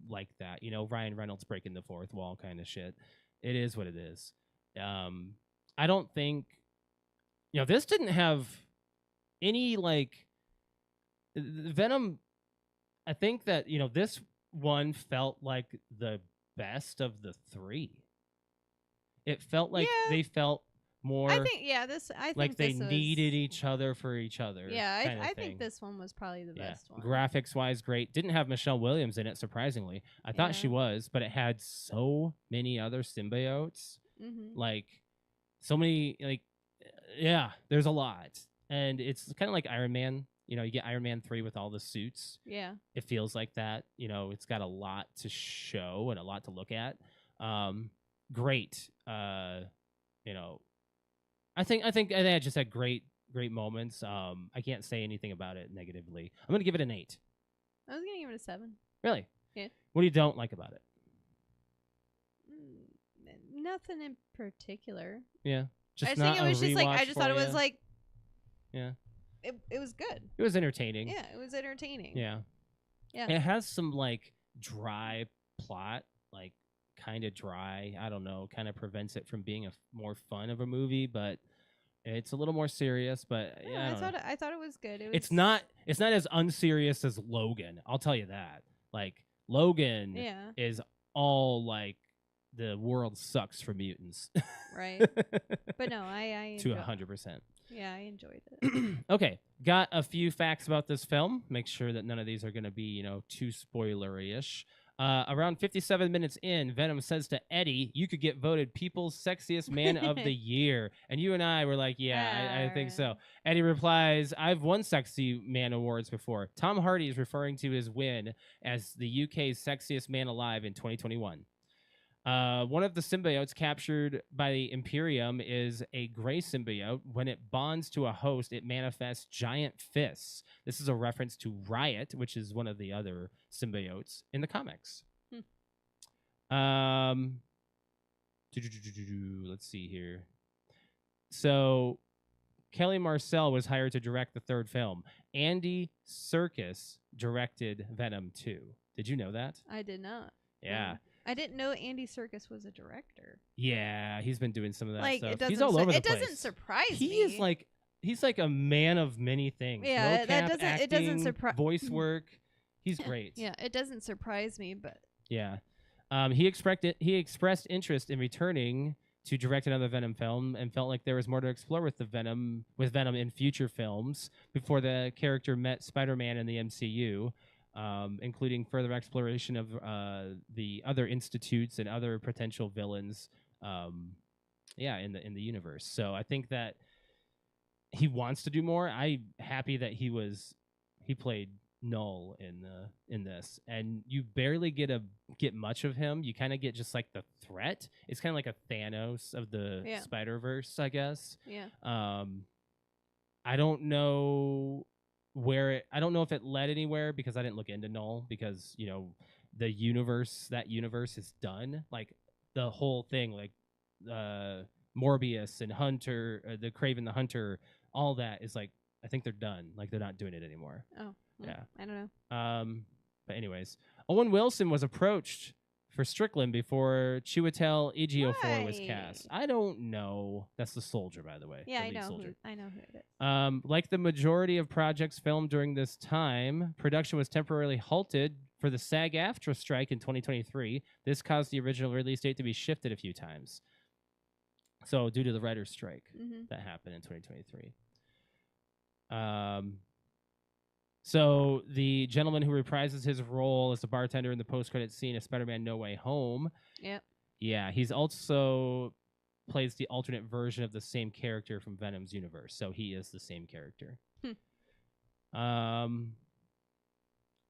like that. Ryan Reynolds breaking the fourth wall kind of shit. It is what it is. I don't think this didn't have any like Venom. I think that this one felt like the best of the three. It felt like they felt more. I think I think like they needed each other for each other. Yeah, I think this one was probably the best one. Graphics wise, great. Didn't have Michelle Williams in it, surprisingly. I thought she was, but it had so many other symbiotes. Like so many there's a lot. And it's kind of like Iron Man. You get Iron Man 3 with all the suits. Yeah. It feels like that. It's got a lot to show and a lot to look at. Great. I think I just had great moments. I can't say anything about it negatively. I'm going to give it an 8. I was going to give it a 7. Really? Yeah. What do you don't like about it? Nothing in particular. Yeah. I think it was just like I just thought it was like it was good. It was entertaining. Yeah, it was entertaining. Yeah. Yeah. It has some like dry plot, like kind of dry. I don't know, kind of prevents it from being a more fun of a movie, but it's a little more serious. But I thought it was good. It's not as unserious as Logan. I'll tell you that. Like Logan is all like the world sucks for mutants. Right. But no, I to 100%. Yeah, I enjoyed it. Okay, got a few facts about this film. Make sure that none of these are going to be, too spoilery-ish. Around 57 minutes in, Venom says to Eddie, "You could get voted People's Sexiest Man of the Year." And you and I were like, yeah, I think so. Eddie replies, "I've won Sexy Man Awards before." Tom Hardy is referring to his win as the UK's Sexiest Man Alive in 2021. One of the symbiotes captured by the Imperium is a gray symbiote. When it bonds to a host, it manifests giant fists. This is a reference to Riot, which is one of the other symbiotes in the comics. Let's see here. So Kelly Marcel was hired to direct the third film. Andy Serkis directed Venom 2. Did you know that? I did not. Yeah. I didn't know Andy Serkis was a director. Yeah, he's been doing some of that like, stuff. He's all over the place. It doesn't surprise me. He's like a man of many things. Yeah, it doesn't surprise. Voice work, he's great. Yeah, it doesn't surprise me, but yeah, he expressed interest in returning to direct another Venom film and felt like there was more to explore with Venom in future films before the character met Spider-Man in the MCU. Including further exploration of the other institutes and other potential villains, in the universe. So I think that he wants to do more. I'm happy that he played Null in this, and you barely get much of him. You kind of get just like the threat. It's kind of like a Thanos of the Spider-Verse, I guess. Yeah. I don't know if it led anywhere because I didn't look into Null because that universe is done, like the whole thing, like Morbius and Hunter, the Kraven the Hunter, all that is like I think they're done, like they're not doing it anymore. Yeah, I don't know. But anyways, Owen Wilson was approached for Strickland before Chiwetel Ejiofor was Why? cast. I don't know. That's the soldier, by the way. Yeah, the I lead know. soldier. I know who it is. Like the majority of projects filmed during this time, production was temporarily halted for the SAG-AFTRA strike in 2023. This caused the original release date to be shifted a few times. So due to the writer's strike that happened in 2023. So the gentleman who reprises his role as the bartender in the post-credit scene of Spider-Man No Way Home. Yep. Yeah, he's also plays the alternate version of the same character from Venom's universe. So he is the same character.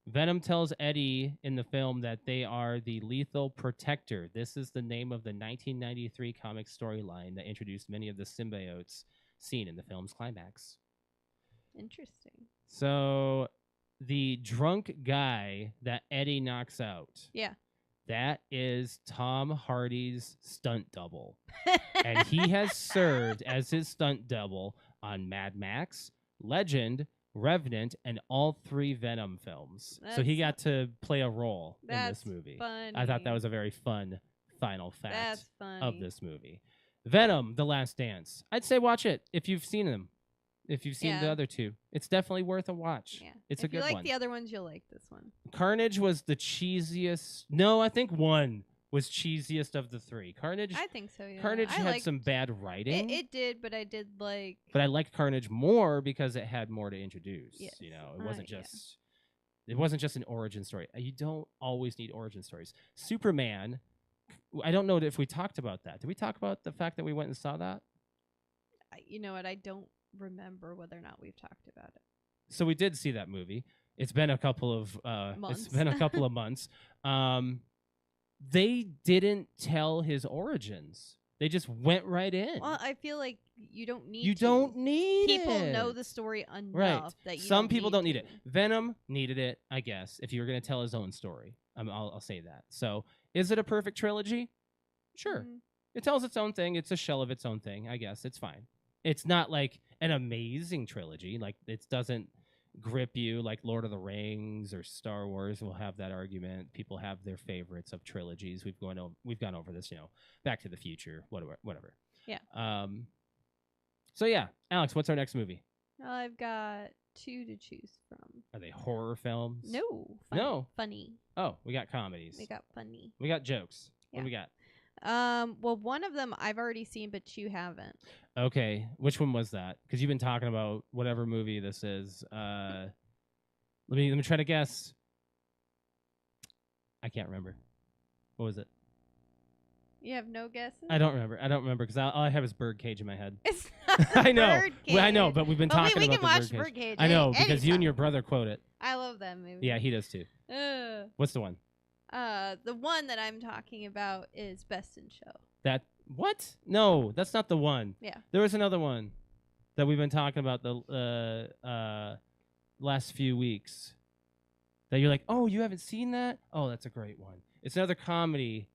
Venom tells Eddie in the film that they are the Lethal Protector. This is the name of the 1993 comic storyline that introduced many of the symbiotes seen in the film's climax. Interesting. So the drunk guy that Eddie knocks out. Yeah. That is Tom Hardy's stunt double. And he has served as his stunt double on Mad Max, Legend, Revenant, and all 3 Venom films. So he got to play a role in this movie. Funny. I thought that was a very fun final fact That's funny. of this movie. Venom, The Last Dance. I'd say watch it if you've seen them. If you've seen the other 2. It's definitely worth a watch. Yeah. It's a good one. If you like the other ones, you'll like this one. Carnage was the cheesiest. No, I think 1 was cheesiest of the 3. Carnage. I think so, yeah. Carnage had some bad writing. It did, but I did like... But I liked Carnage more because it had more to introduce. Yes. You know, it wasn't just... It wasn't just an origin story. You don't always need origin stories. Superman, I don't know if we talked about that. Did we talk about the fact that we went and saw that? You know what? I don't remember whether or not we've talked about it. So we did see that movie. It's been a couple of months. It's been a couple of months. They didn't tell his origins. They just went right in. Well, I feel like you don't need You to. don't need People it. know the story enough Right. that you Some people don't need to. it. Venom needed it, I guess, if you were going to tell his own story. I'll say that. So, is it a perfect trilogy? Sure. It tells its own thing. It's a shell of its own thing, I guess. It's fine. It's not like an amazing trilogy. Like, it doesn't grip you like Lord of the Rings or Star Wars. We'll have that argument. People have their favorites of trilogies. We've gone over this, Back to the Future, whatever. Yeah. So yeah, Alex, what's our next movie? I've got 2 to choose from. Are they horror films? No. No. Funny. Oh, we got comedies. We got funny. We got jokes. Yeah. What do we got? Well, one of them I've already seen, but you haven't. Okay, which one was that? Because you've been talking about whatever movie this is. Let me try to guess. I can't remember. What was it? You have no guesses? I don't remember because all I have is Birdcage in my head. It's not I know. Birdcage. Well, I know, but we've been talking we about can watch the Birdcage. Birdcage. I know because you and anytime. your brother quote it. I love that movie. Yeah, he does too. What's the one? The one that I'm talking about is Best in Show. That what? No, that's not the one. Yeah. There was another one that we've been talking about the last few weeks. That you're like, oh, you haven't seen that? Oh, that's a great one. It's another comedy.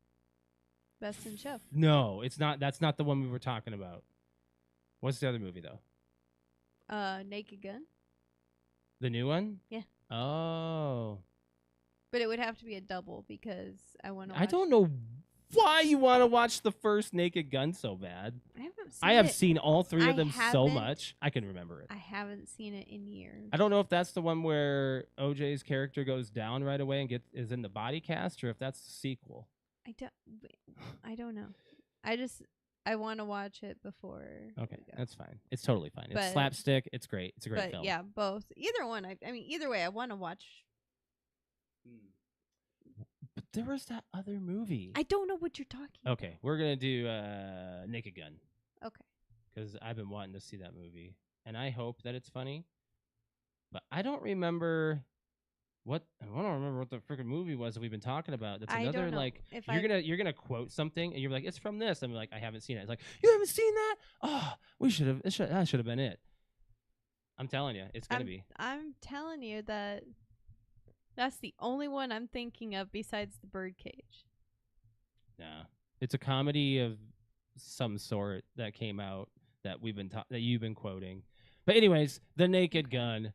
Best in Show. No, it's not. That's not the one we were talking about. What's the other movie though? Naked Gun. The new one? Yeah. Oh. But it would have to be a double because I want to. I don't know why you want to watch the first Naked Gun so bad. I have seen all 3 of them so much. I can remember it. I haven't seen it in years. I don't know if that's the one where OJ's character goes down right away and is in the body cast, or if that's the sequel. I don't know. I want to watch it before. Okay, that's fine. It's totally fine. It's slapstick. It's great. It's a great film. Yeah, both. Either one. I mean, either way, I want to watch. But there was that other movie. I don't know what you're talking about. Okay, we're going to do Naked Gun. Okay. Because I've been wanting to see that movie. And I hope that it's funny. But I don't remember I don't remember what the freaking movie was that we've been talking about. That's another, I don't know. like, you're gonna quote something, and you're like, it's from this. I'm like, I haven't seen it. It's like, you haven't seen that? Oh, that should have been it. I'm telling you, it's going to be. I'm telling you that's the only one I'm thinking of besides the Birdcage. Nah. It's a comedy of some sort that came out that that you've been quoting. But anyways, The Naked Gun.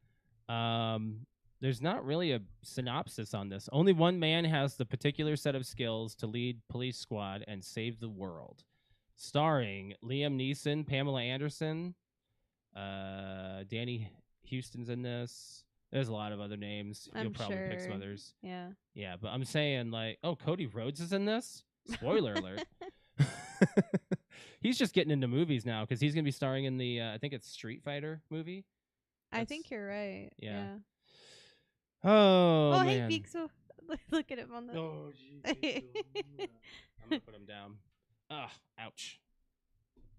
there's not really a synopsis on this. Only one man has the particular set of skills to lead police squad and save the world. Starring Liam Neeson, Pamela Anderson, Danny Houston's in this. There's a lot of other names. You'll probably pick some others. Yeah. Yeah, but I'm saying like, oh, Cody Rhodes is in this? Spoiler alert. He's just getting into movies now because he's going to be starring in the, I think it's Street Fighter movie. I think you're right. Yeah. Oh, hey, man. Pixel. Look at him on the... Oh, jeez. I'm going to put him down. Ugh, ouch.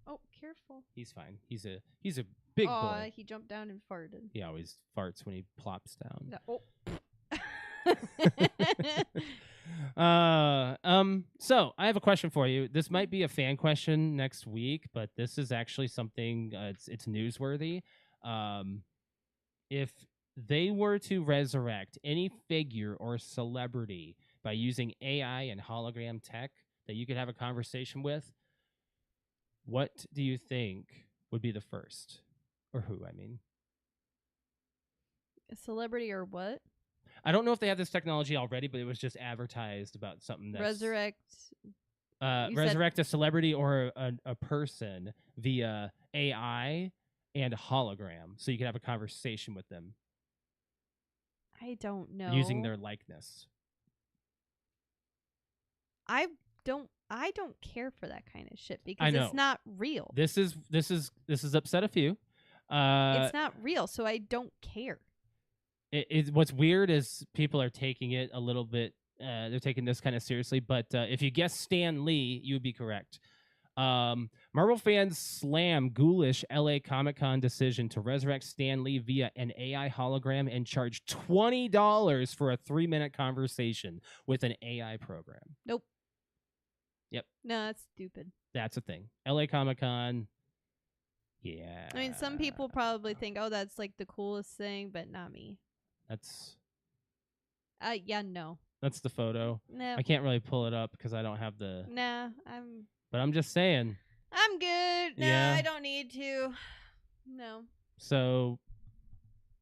Oh, careful. He's fine. He's a big boy. He jumped down and farted. He always farts when he plops down. So I have a question for you. This might be a fan question next week, but this is actually something it's newsworthy. If they were to resurrect any figure or celebrity by using AI and hologram tech that you could have a conversation with, what do you think would be the first? Or who, I mean? A celebrity or what? I don't know if they have this technology already, but it was just advertised about something that's... Resurrect a celebrity or a person via AI and hologram, so you can have a conversation with them. I don't know. Using their likeness. I don't care for that kind of shit because it's not real. This is upset a few. It's not real, so I don't care. What's weird is people are taking it a little bit. They're taking this kind of seriously, but if you guess Stan Lee, you would be correct. Marvel fans slam ghoulish LA Comic-Con decision to resurrect Stan Lee via an AI hologram and charge $20 for a 3-minute conversation with an AI program. Nope. Yep. No, that's stupid. That's a thing. LA Comic-Con. Yeah. I mean, some people probably think, oh, that's like the coolest thing, but not me. That's... yeah, no. That's the photo. No. I can't really pull it up because I don't have the... Nah, But I'm just saying. I'm good. No, yeah. I don't need to. No. So,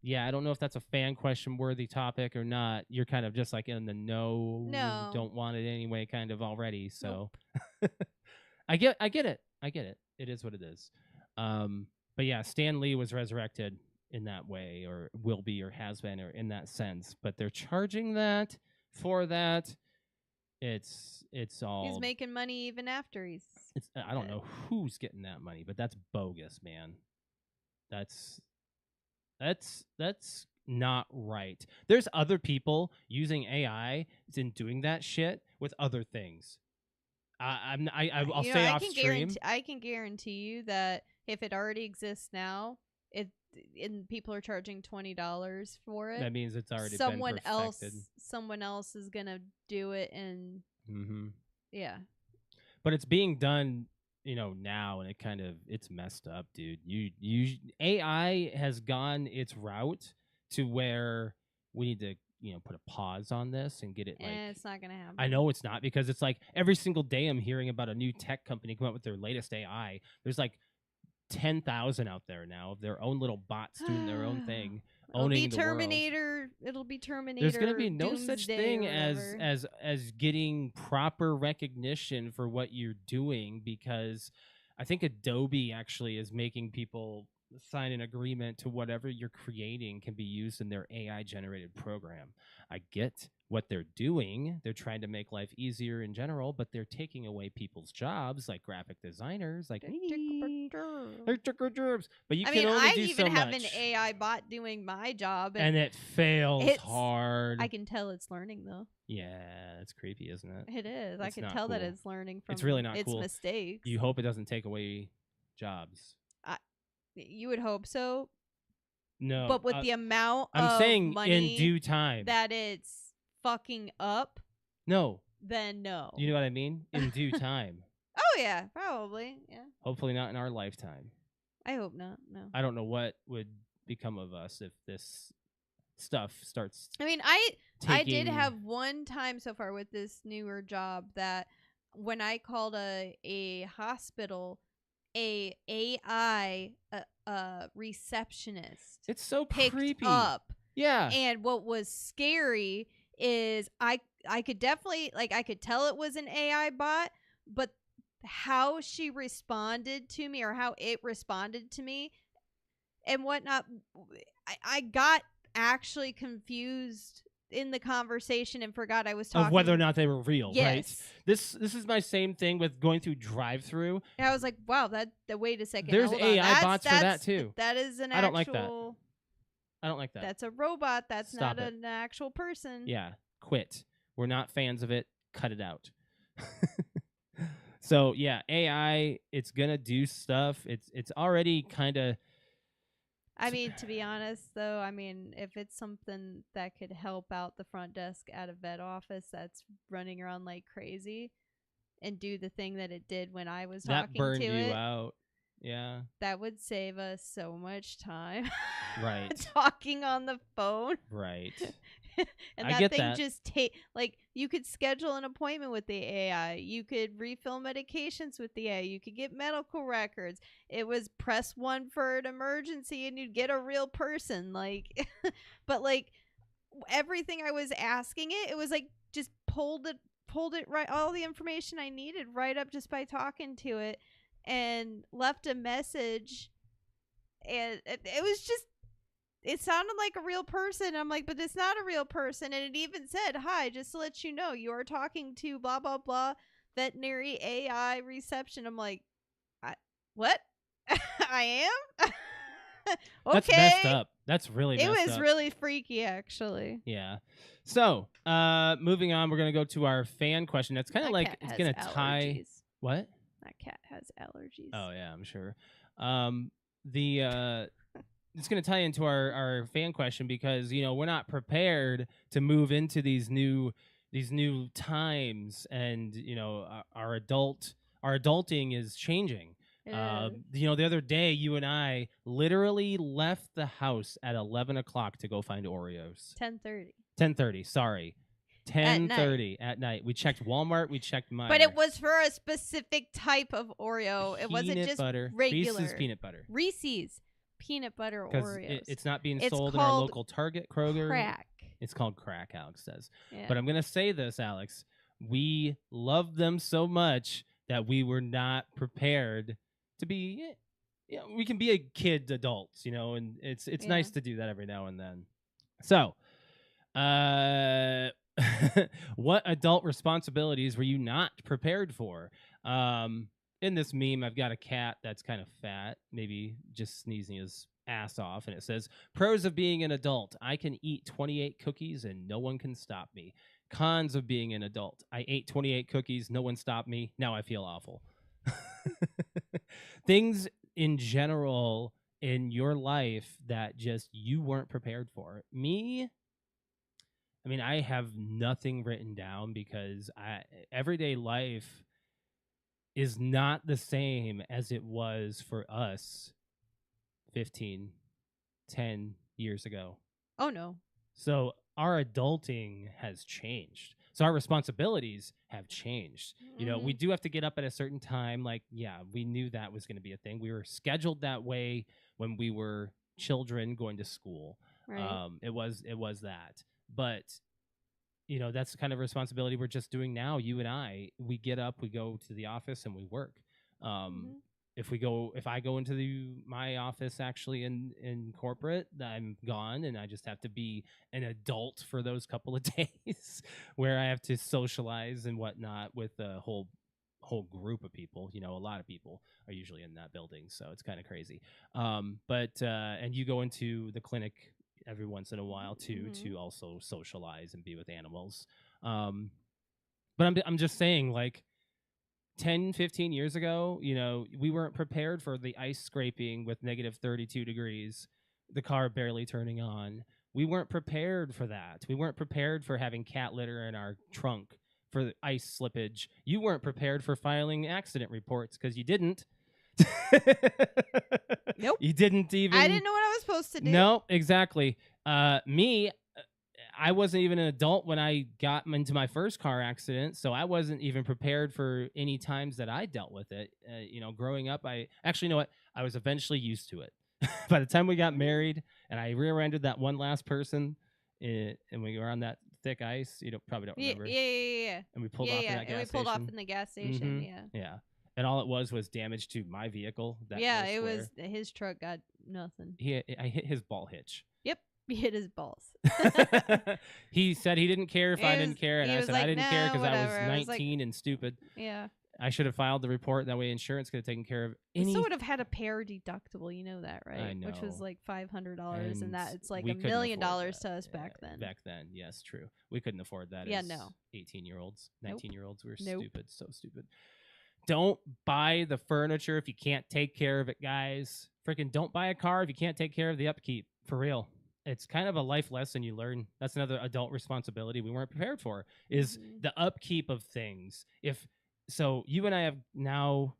yeah, I don't know if that's a fan question worthy topic or not. You're kind of just like in the no, don't want it anyway kind of already. So, nope. I get it. It is what it is. But yeah, Stan Lee was resurrected in that way, or will be, or has been, or in that sense. But they're charging that for that. It's all... He's making money even after he's... I don't know who's getting that money, but that's bogus, man. That's not right. There's other people using AI and doing that shit with other things. I'll say off stream. I can guarantee you that if it already exists now, and people are charging $20 for it, that means it's already been perfected. Someone else is gonna do it, and yeah. But it's being done, now, and it's messed up, dude. AI has gone its route to where we need to, put a pause on this and get it it's not gonna happen. I know it's not, because it's like every single day I'm hearing about a new tech company come out with their latest AI. There's like 10,000 out there now of their own little bots doing their own thing. Owning the world. It'll be Terminator. There's going to be no such thing as getting proper recognition for what you're doing, because I think Adobe actually is making people sign an agreement to whatever you're creating can be used in their AI generated program. I get what they're doing. They're trying to make life easier in general, but they're taking away people's jobs, like graphic designers, like me. But you can only do so much. I even have an AI bot doing my job, and it fails hard. I can tell it's learning though. Yeah, it's creepy, isn't it? It is. I can tell that it's learning from it's really not its cool. mistakes. You hope it doesn't take away jobs. You would hope so. No, but with the amount I'm of saying money in due time that it's fucking up, no, then no. You know what I mean? In due time. Oh yeah, probably. Yeah. Hopefully not in our lifetime. I hope not. No. I don't know what would become of us if this stuff starts. I mean, I did have one time so far with this newer job that when I called a hospital, a AI receptionist. It's so picked creepy. up Yeah. And what was scary is I could definitely, like, I could tell it was an AI bot, but how she responded to me, or how it responded to me and whatnot, I got actually confused in the conversation and forgot I was talking. Of whether or not they were real, yes. right? This is my same thing with going through drive-through. And I was like, wow, wait a second. There's hold AI on. bots for that too. That is an I don't like that. actual. I don't like that. That's a robot. That's Stop not it. an actual person. Yeah, quit. We're not fans of it. Cut it out. So yeah, AI, it's gonna do stuff. It's already kind of. I mean, to be honest, though, I mean, if it's something that could help out the front desk at a vet office that's running around like crazy and do the thing that it did when I was That talking burned to you it, out. Yeah. that would save us so much time. Right. Talking on the phone. Right. And I that get thing that. just like, you could schedule an appointment with the AI. You could refill medications with the AI. You could get medical records. It was press 1 for an emergency and you'd get a real person. Like, but like everything I was asking it was like just pulled it right, all the information I needed right up just by talking to it, and left a message. And it was just, it sounded like a real person. I'm like, but it's not a real person. And it even said, hi, just to let you know, you are talking to blah, blah, blah, veterinary AI reception. I'm like, what? I am? Okay. That's messed up. That's really messed up. It was really freaky, actually. Yeah. So, moving on, we're going to go to our fan question. That's kind of like, it's going to tie. What? That cat has allergies. Oh, yeah, I'm sure. It's going to tie into our fan question because, you know, we're not prepared to move into these new times, and, you know, our adulting is changing. You know, the other day, you and I literally left the house at 11 o'clock to go find Oreos. 10:30. 10:30. Sorry. 10:30 at night. We checked Walmart. We checked Meijer. But it was for a specific type of Oreo. It wasn't just butter. regular. Reese's peanut butter. Reese's peanut butter Oreos. It's not being sold in our local Target, Kroger. Crack. It's called crack, Alex says. Yeah. But I'm going to say this, Alex. We loved them so much that we were not prepared to be, you know, we can be a kid adults, you know, and it's nice to do that every now and then. So, what adult responsibilities were you not prepared for? In this meme, I've got a cat that's kind of fat, maybe just sneezing his ass off, and it says, pros of being an adult: I can eat 28 cookies and no one can stop me. Cons of being an adult: I ate 28 cookies, no one stopped me, now I feel awful. Things in general in your life that just you weren't prepared for. Me, I mean, I have nothing written down because everyday life is not the same as it was for us 10 years ago. Oh, no. So our adulting has changed. So our responsibilities have changed. You know, we do have to get up at a certain time. Like, yeah, we knew that was going to be a thing. We were scheduled that way when we were children going to school. Right. It was that. But, you know, that's the kind of responsibility we're just doing now. You and I, we get up, we go to the office, and we work. If I go into my office actually in corporate, I'm gone, and I just have to be an adult for those couple of days where I have to socialize and whatnot with a whole group of people. You know, a lot of people are usually in that building, so it's kind of crazy. And you go into the clinic every once in a while too, to also socialize and be with animals. But I'm just saying, like, 10, 15 years ago, you know, we weren't prepared for the ice scraping with negative 32 degrees, the car barely turning on. We weren't prepared for that. We weren't prepared for having cat litter in our trunk for the ice slippage. You weren't prepared for filing accident reports because you didn't. Nope. You didn't even. I didn't know what I was supposed to do. No, exactly. Me, I wasn't even an adult when I got into my first car accident, so I wasn't even prepared for any times that I dealt with it. You know, growing up, I actually, you know what? I was eventually used to it. By the time we got married and I rear-ended that one last person and we were on that thick ice, you probably don't remember. Yeah. And we pulled off in that gas and we pulled off in the gas station. Yeah. And all it was damage to my vehicle. It was his truck got nothing. I hit his ball hitch. Yep, he hit his balls. He said he didn't care if I didn't care, and I said I didn't care because I was 19 and stupid. Yeah. I should have filed the report. That way insurance could have taken care of any. We still would have had a pair deductible. You know that, right? I know. Which was like $500, and that it's like we $1 million to us back then. Back then, yes, true. We couldn't afford that. Yeah, as no. 18-year-olds, 19-year-olds, we were Nope. stupid, so stupid. Don't buy the furniture if you can't take care of it, guys. Freaking don't buy a car if you can't take care of the upkeep. For real. It's kind of a life lesson you learn. That's another adult responsibility we weren't prepared for, is the upkeep of things. So you and I have now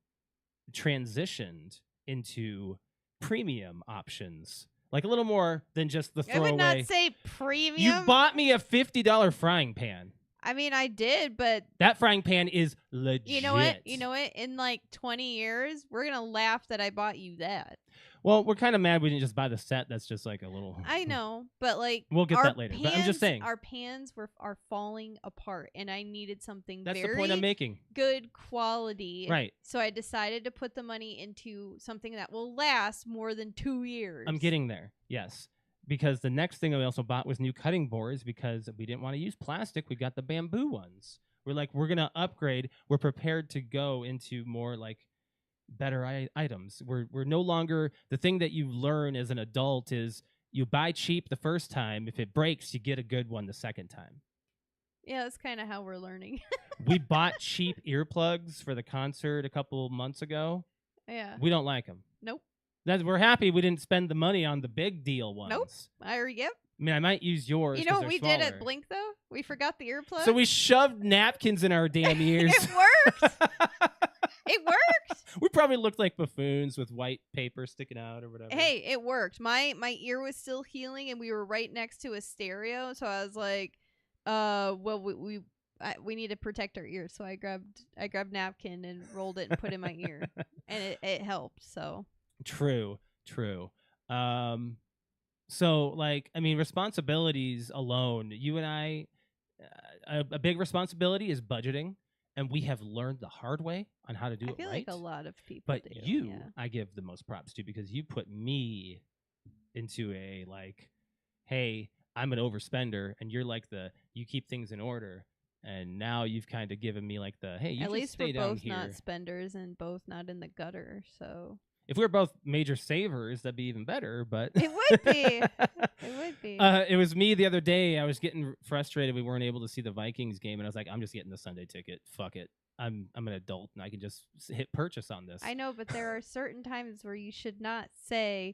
transitioned into premium options, like a little more than just the throwaway. I would not say premium. You bought me a $50 frying pan. I mean, I did, but that frying pan is legit. You know what? In like 20 years, we're gonna laugh that I bought you that. Well, we're kind of mad we didn't just buy the set. That's just like a little. I know, but like we'll get that later. But I'm just saying our pans are falling apart, and I needed something that's very the point I'm making. Good quality, right? So I decided to put the money into something that will last more than 2 years. I'm getting there. Yes. Because the next thing we also bought was new cutting boards because we didn't want to use plastic. We got the bamboo ones. We're like, we're going to upgrade. We're prepared to go into more like better items. We're no longer, the thing that you learn as an adult is you buy cheap the first time. If it breaks, you get a good one the second time. Yeah, that's kind of how we're learning. We bought cheap earplugs for the concert a couple months ago. Yeah. We don't like them. Nope. We're happy we didn't spend the money on the big deal ones. Nope. Yep. I mean, I might use yours. You know what we smaller. did at Blink, though? We forgot the earplugs. So we shoved napkins in our damn ears. It worked. It worked. We probably looked like buffoons with white paper sticking out or whatever. Hey, it worked. My ear was still healing, and we were right next to a stereo. So I was like, well, we need to protect our ears. So I grabbed napkin and rolled it and put it in my ear, and it helped. So True. So, like, I mean, responsibilities alone, you and I, a big responsibility is budgeting, and we have learned the hard way on how to do it right. I feel like a lot of people but do. You, I give the most props to because you put me into a, like, hey, I'm an overspender, and you're like you keep things in order. And now you've kind of given me, like, hey, you at least stay we're down both here. not spenders and both not in the gutter, so... If we were both major savers, that'd be even better, but... It would be. It would be. It was me the other day. I was getting frustrated. We weren't able to see the Vikings game, and I was like, I'm just getting the Sunday ticket. Fuck it. I'm an adult, and I can just hit purchase on this. I know, but there are certain times where you should not say...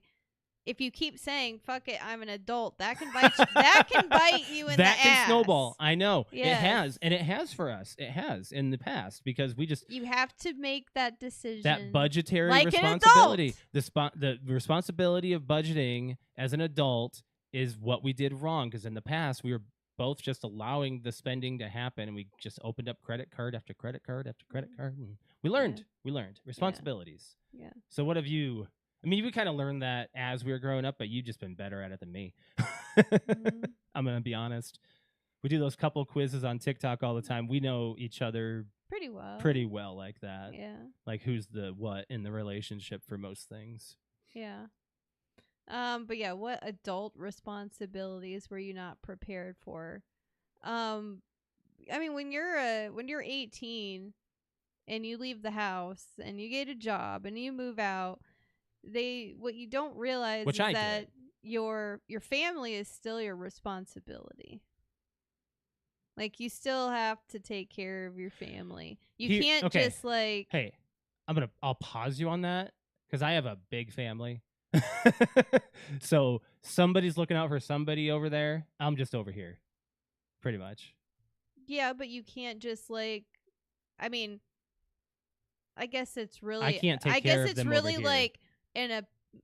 If you keep saying "fuck it," I'm an adult. That can bite. That can bite you in the ass. That can snowball. I know. Yes. It has, and it has for us. It has in the past because we just. You have to make that decision. That budgetary like responsibility. An adult. The responsibility of budgeting as an adult is what we did wrong because in the past we were both just allowing the spending to happen, and we just opened up credit card after credit card after credit card, and we learned. Yeah. We learned responsibilities. Yeah. So what have you? I mean, we kind of learned that as we were growing up, but you've just been better at it than me. I'm going to be honest. We do those couple quizzes on TikTok all the time. We know each other pretty well like that. Yeah. Like who's the what in the relationship for most things. Yeah. But yeah, what adult responsibilities were you not prepared for? I mean, when you're 18 and you leave the house and you get a job and you move out, what you don't realize is that your family is still your responsibility. Like you still have to take care of your family. You can't just like. Hey, I'll pause you on that because I have a big family. So somebody's looking out for somebody over there. I'm just over here, pretty much. Yeah, but you can't just like. I mean, I guess it's really. I can't take care of them really over here. Like.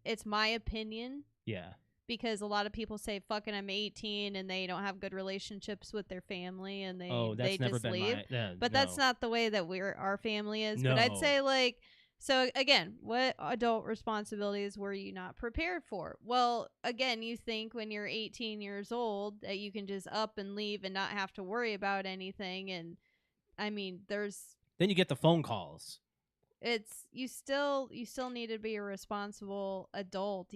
It's my opinion. Yeah. Because a lot of people say, fucking, I'm 18 and they don't have good relationships with their family and they never just been leave. But that's not the way that our family is. No. But I'd say like So again, what adult responsibilities were you not prepared for? Well, again, you think when you're 18 years old that you can just up and leave and not have to worry about anything. And I mean, then you get the phone calls. you still need to be a responsible adult,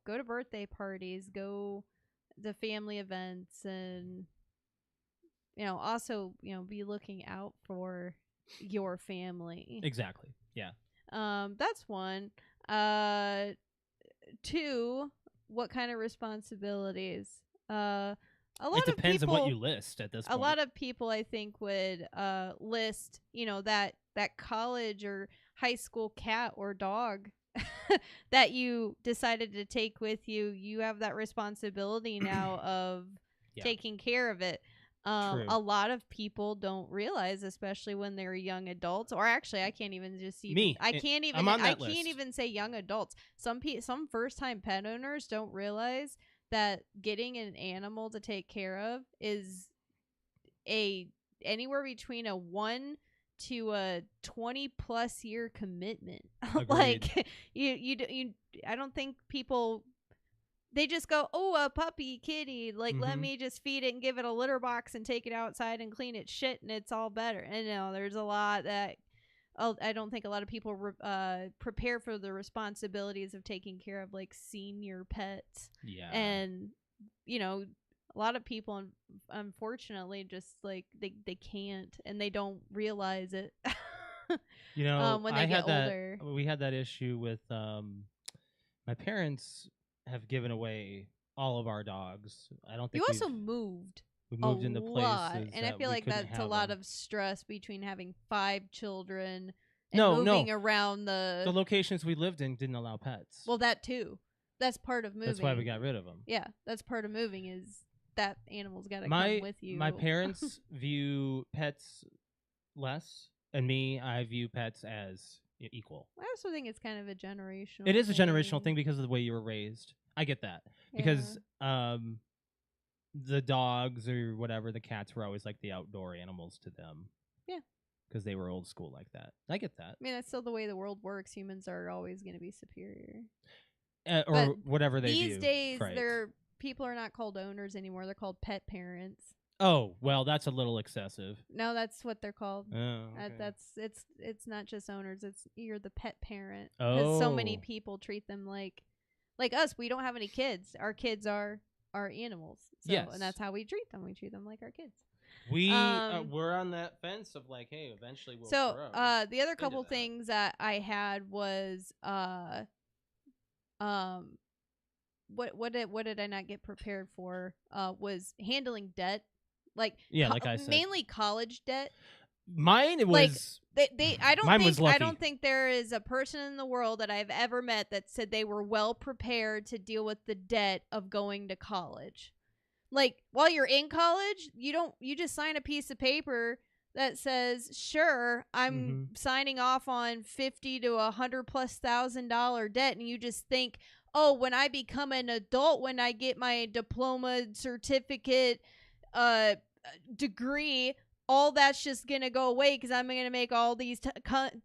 go to birthday parties, go to family events, and also, be looking out for your family. Exactly. Yeah. That's one. 2, what kind of responsibilities? It depends on what you list at this point. A lot of people, I think, would list, that college or high school cat or dog that you decided to take with you. You have that responsibility now of taking care of it. A lot of people don't realize, especially when they're young adults, or actually, I can't even just even. Me, I can't even. I'm on that I can't even say young adults. Some first time pet owners don't realize that getting an animal to take care of is anywhere between a 1 to a 20+ year commitment. Like you, I don't think people. They just go, oh, a puppy, kitty, let me just feed it and give it a litter box and take it outside and clean its shit and it's all better. And there's a lot that I don't think a lot of people prepare for the responsibilities of taking care of senior pets. Yeah. And, a lot of people, unfortunately, just they can't and they don't realize it. When they get older. We had that issue with my parents have given away all of our dogs. I don't think you also moved. We moved into places, and I feel like that's a lot of stress between having 5 children and moving around the locations we lived in didn't allow pets. Well, that too. That's part of moving. That's why we got rid of them. Yeah, that's part of moving is that animal's got to come with you. My parents view pets less, and me, I view pets as equal. I also think it's kind of a generational. It is a generational thing because of the way you were raised. I get that because the dogs or whatever, the cats were always like the outdoor animals to them. Yeah, because they were old school like that. I get that. I mean, that's still the way the world works. Humans are always going to be superior, or whatever they do. These days, people are not called owners anymore. They're called pet parents. Oh, well, that's a little excessive. No, that's what they're called. Oh, okay. It's not just owners. You're the pet parent. Because so many people treat them like us. We don't have any kids. Our kids are our animals. So, yes. And that's how we treat them. We treat them like our kids. We're on that fence of hey, eventually we'll grow. The other couple things that I had was what did I not get prepared for? Was handling debt. Like I said, mainly college debt. Mine was I don't think there is a person in the world that I've ever met that said they were well prepared to deal with the debt of going to college. While you're in college, you just sign a piece of paper that says, sure, I'm signing off on $50,000 to $100,000+ debt, and you just think, oh, when I become an adult, when I get my diploma, certificate, degree, all that's just gonna go away because I'm gonna make all these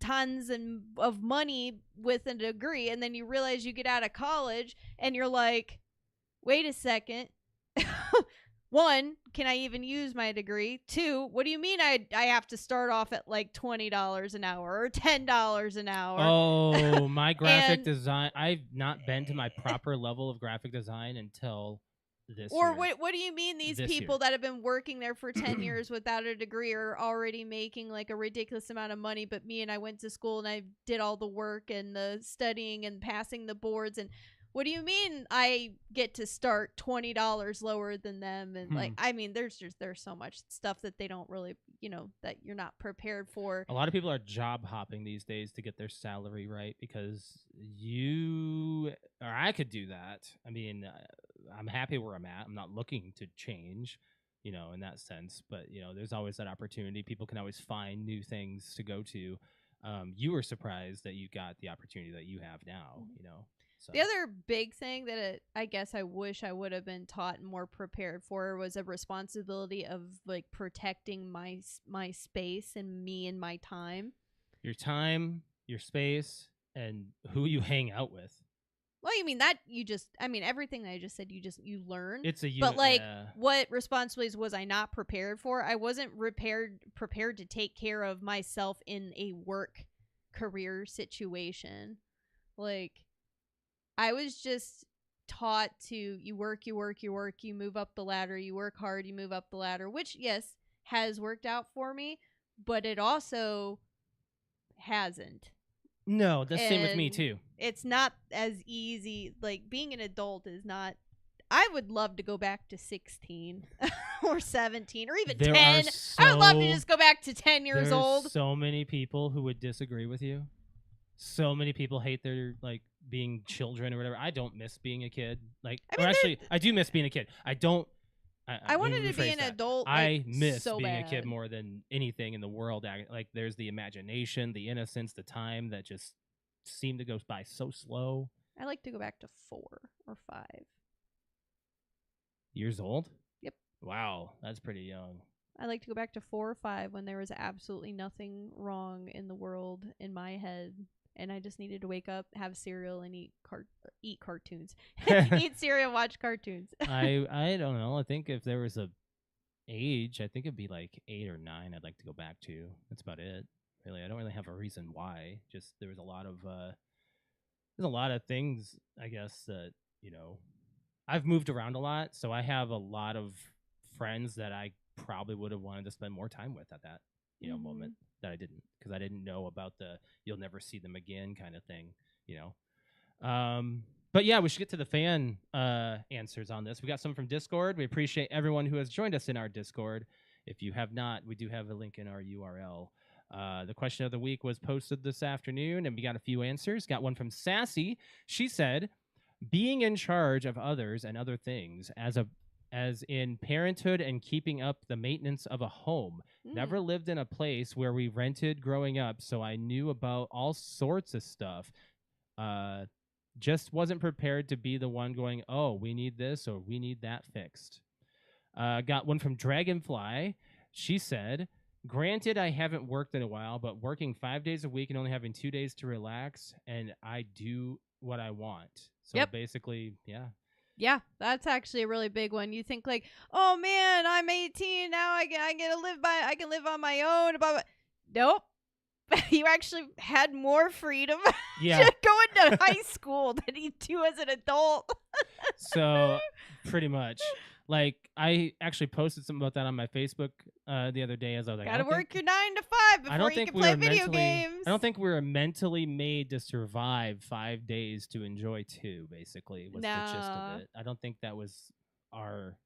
tons of money with a degree. And then you realize you get out of college and you're like, wait a second. 1, can I even use my degree? 2, what do you mean I have to start off at $20 an hour or $10 an hour? Oh, my graphic design. I've not been to my proper level of graphic design until this year. What do you mean these people that have been working there for 10 years without a degree are already making a ridiculous amount of money, but me and I went to school and I did all the work and the studying and passing the boards, and what do you mean I get to start $20 lower than them? And I mean, there's so much stuff that they don't really, that you're not prepared for. A lot of people are job hopping these days to get their salary right because I could do that. I mean, I'm happy where I'm at. I'm not looking to change, in that sense. But, there's always that opportunity. People can always find new things to go to. You were surprised that you got the opportunity that you have now, So. The other big thing that I guess I wish I would have been taught and more prepared for was a responsibility of protecting my space and me and my time. Your time, your space, and who you hang out with. Well, you mean that everything that I just said, you learn. It's a unit. But like, yeah. what responsibilities was I not prepared for? I wasn't prepared to take care of myself in a work career situation. Like, I was just taught to you work, you move up the ladder, you work hard, you move up the ladder, which yes, has worked out for me, but it also hasn't. No, that's same with me too. It's not as easy. Like, being an adult is not. I would love to go back to 16 or 17 or even 10. I would love to just go back to 10 years old. So many people who would disagree with you. So many people hate their being children or whatever. I don't miss being a kid. I do miss being a kid. I don't. I wanted to be an adult. I miss so being bad. a kid more than anything in the world. Like, there's the imagination, the innocence, the time that just seemed to go by so slow. I like to go back to 4 or 5 years old. Yep. Wow, that's pretty young. I like to go back to 4 or 5 when there was absolutely nothing wrong in the world in my head, and I just needed to wake up, have cereal, and eat cartoons. Eat cereal, watch cartoons. I don't know. I think if there was a age, I think it'd be like 8 or 9. I'd like to go back to. That's about it. Really, I don't really have a reason why. Just there was a lot of things, I guess, that I've moved around a lot, so I have a lot of friends that I probably would have wanted to spend more time with at that moment that I didn't, because I didn't know about the you'll never see them again kind of thing. But yeah, we should get to the fan answers on this. We got some from Discord. We appreciate everyone who has joined us in our Discord. If you have not, we do have a link in our URL. The question of the week was posted this afternoon, and we got a few answers. Got one from Sassy. She said, being in charge of others and other things as in parenthood and keeping up the maintenance of a home. Never lived in a place where we rented growing up, so I knew about all sorts of stuff. Just wasn't prepared to be the one going, oh, we need this or we need that fixed. Got one from Dragonfly. She said, granted, I haven't worked in a while, but working 5 days a week and only having 2 days to relax, and I do what I want. So basically, yeah. Yeah, that's actually a really big one. You think like, oh man, I'm 18 now. I can live on my own. But nope. You actually had more freedom going to high school than you do as an adult. So pretty much. Like, I actually posted something about that on my Facebook the other day, as I was like, gotta work your 9 to 5 before you can play video games. I don't think we were mentally made to survive 5 days to enjoy 2, basically, was the gist of it. I don't think that was our...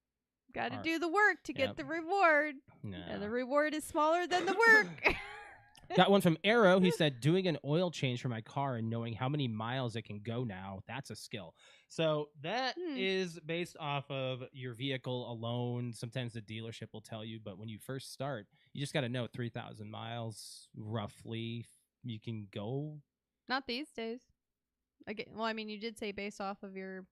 Gotta do the work to get the reward. No. And the reward is smaller than the work. Got one from Arrow. He said, doing an oil change for my car and knowing how many miles it can go now, that's a skill. So that is based off of your vehicle alone. Sometimes the dealership will tell you, but when you first start, you just got to know 3,000 miles roughly you can go. Not these days. Well, I mean, you did say based off of your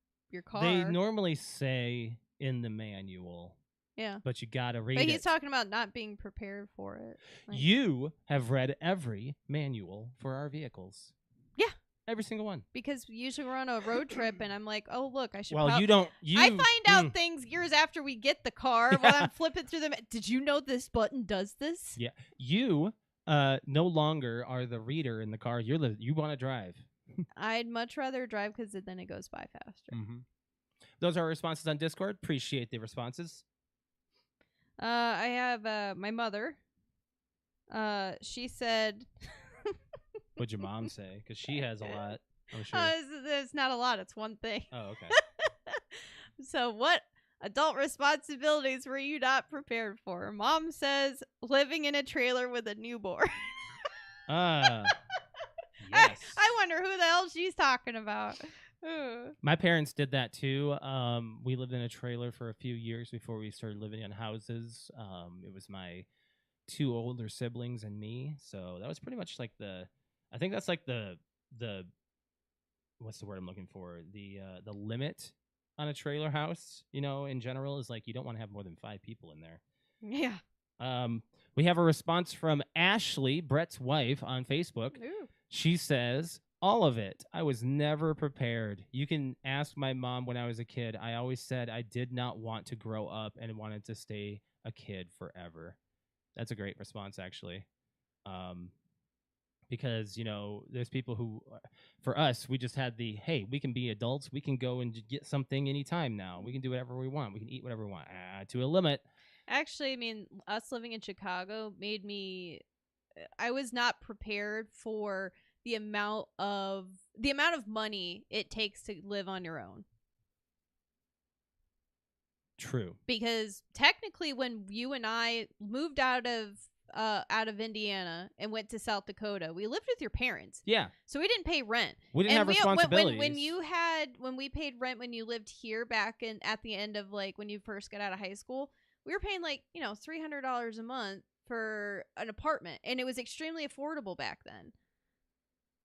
car. They normally say in the manual. Yeah. But you got to read it. But he's talking about not being prepared for it. Like, you have read every manual for our vehicles. Yeah. Every single one. Because usually we're on a road trip and I'm like, oh, look, I should I find out things years after we get the car while I'm flipping through them. Did you know this button does this? Yeah. You no longer are the reader in the car. You want to drive. I'd much rather drive because then it goes by faster. Mm-hmm. Those are our responses on Discord. Appreciate the responses. I have my mother. She said... What'd your mom say? Because she has a lot, I'm sure. It's not a lot. It's one thing. Oh, okay. So what adult responsibilities were you not prepared for? Mom says living in a trailer with a newborn. Yes. I wonder who the hell she's talking about. My parents did that too. We lived in a trailer for a few years before we started living in houses. It was my 2 older siblings and me. So that was pretty much like I think that's like the what's the word I'm looking for? The limit on a trailer house, in general, is like you don't want to have more than 5 people in there. Yeah. We have a response from Ashley, Brett's wife, on Facebook. Ooh. She says, all of it. I was never prepared. You can ask my mom when I was a kid. I always said I did not want to grow up and wanted to stay a kid forever. That's a great response, actually. Because, there's people who, for us, we just had hey, we can be adults. We can go and get something anytime now. We can do whatever we want. We can eat whatever we want to a limit. Actually, I mean, us living in Chicago made me, I was not prepared for the amount of money it takes to live on your own. True. Because technically when you and I moved out of Indiana and went to South Dakota, we lived with your parents. Yeah. So we didn't pay rent. We didn't have responsibilities. When we paid rent when you lived here back at the end of when you first got out of high school, we were paying $300 a month for an apartment, and it was extremely affordable back then.